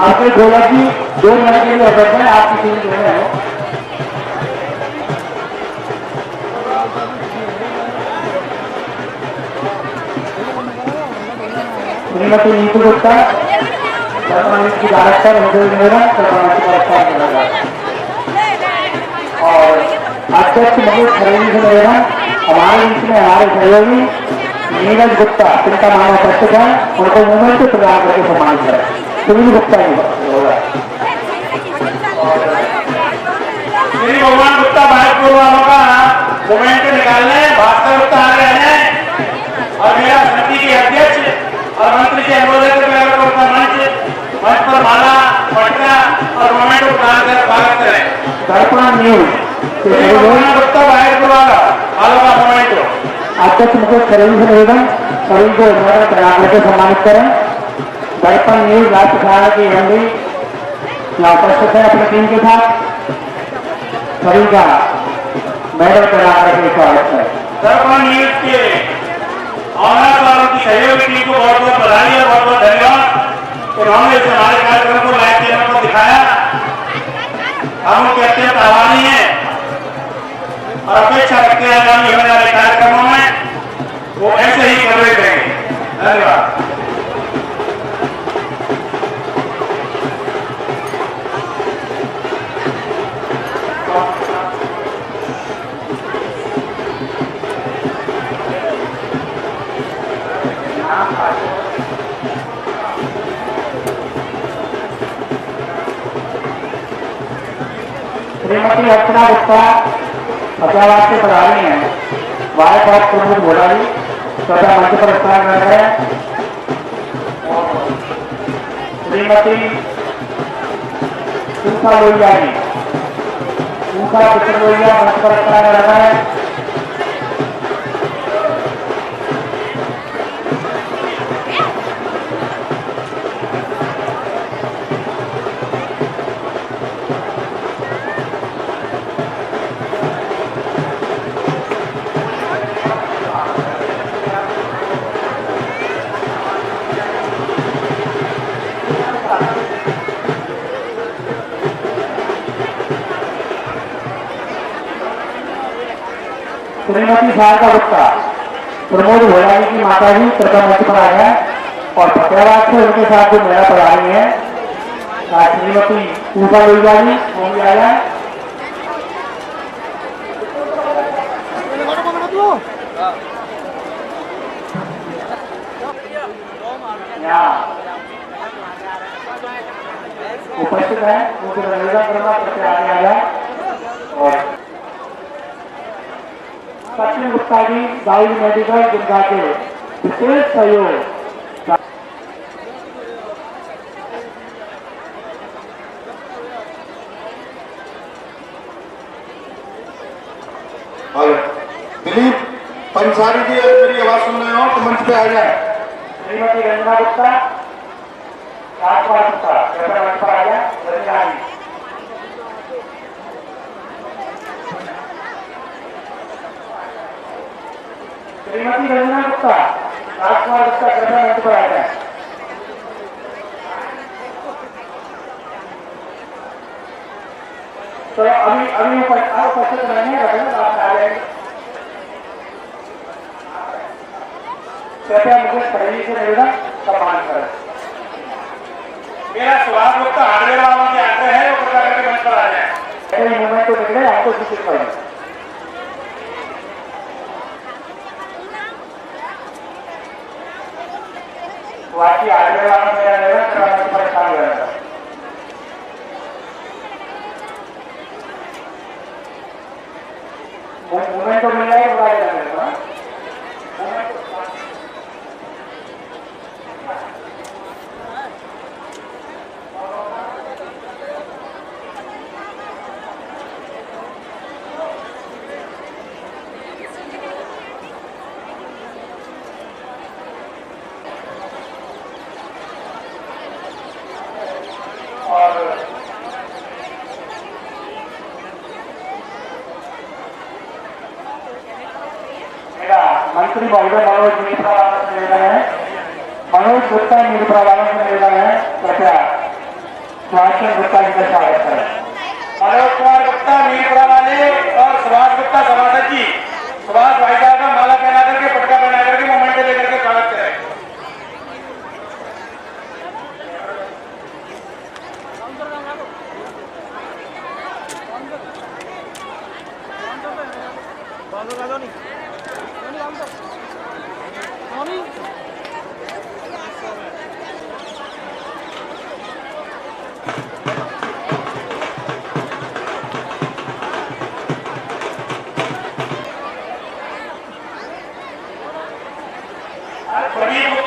आपके ढोलक जी 2 मिनट के लिए बैठे हैं, आपकी टीम जो है श्रीमती नीतू गुप्ता की डायरेक्टर और अध्यक्ष महेश खरेली से निवेदन हमारे बीच में हमारे सहयोगी नीरज गुप्ता जिनका नाम उपस्थित है उनको मूवमेंट से प्रदान करके सम्मानित करें। सुनील गुप्ता जी श्री भगवान गुप्ता भारतपुर वालों का मूवमेंट निकालने भास्कर गुप्ता आ रहे हैं और मेरा समिति के अध्यक्ष और मंत्री से अनुरोध मंच पर माला पटका और मोमेंट उठाकर स्वागत करें। दर्पण न्यूज गुप्ता भारतपुर वालों का मोमेंट अध्यक्ष मुकेश खरेली से निवेदन सभी को प्रदान करके सम्मानित करें। दर्पण न्यूज लाइव प्रसारण की एमडी यहाँ उपस्थित है अपनी टीम के साथ, सभी का मेडल प्रदान करके स्वागत करें। दर्पण न्यूज के ऑनर वालों की सहयोगी टीम को बहुत बहुत बधाई और बहुत बहुत धन्यवाद। उन्होंने इस हमारे कार्यक्रम को लाइव चैनल पर दिखाया। हम उनके अत्यंत आभारी हैं और अपेक्षा रखते हैं आगामी होने वाले कार्यक्रमों में वो ऐसे ही कवरेज करेंगे। धन्यवाद। श्रीमती अर्चना गुप्ता फतेहाबाद से प्रभारी हैं, वाइस ऑफ प्रमुख भोला जी तथा मंच पर स्थान कर रहे हैं। श्रीमती उषा लोहिया जी, उषा किशन लोहिया मंच पर स्थान कर रहे हैं। श्रीमती शारदा गुप्ता प्रमोद भोलानी की माता जी कृपया मंच पर आ जाए और फतेहाबाद से उनके साथ जो मेला पढ़ा रही है श्रीमती पूजा लोहिया जी वो भी आ जाए। उपस्थित है उनसे निवेदन करूंगा कृपया आगे आ जाए। और सचिन गुप्ता जी दाऊद मेडिकल जिनका के विशेष सहयोग और दिलीप पंसारी जी अगर मेरी आवाज सुन रहे हो तो मंच पे आ जाए। श्रीमती रंजना गुप्ता राजपाल गुप्ता कृपया मंच पर आ जाए। रंजना जी श्रीमती रंजना गुप्ता राजकुमार गुप्ता कृपया मंच पर आ जाए। चलो अभी उपस्थित नहीं है आप आ जाएंगे। कृपया मुझे सही से निवेदन सम्मान करें। मेरा सुभाष गुप्ता हार्डवेयर वालों के आग्रह है वो कृपया करके मंच पर आ जाए। ऐसे मूवमेंट तो निकले आपको सूचित करें। बाकी हार्डवेयर वालों में मेरा निवेदन कृपया मंच पर शामिल रहेगा। मूवमेंट तो मिल जाएगा बता देगा। मंत्री महोदय मनोज मिश्रा वालों से निवेदन है, मनोज गुप्ता मिश्रा वालों से निवेदन है कृपया सुभाष गुप्ता जी का स्वागत करें। मनोज कुमार गुप्ता मिश्रा वाले और सुभाष गुप्ता सभासद जी सुभाष भाई साहब का माला पहना करके पटका पहना करके मोमेंट लेकर के स्वागत करें। प्रदीप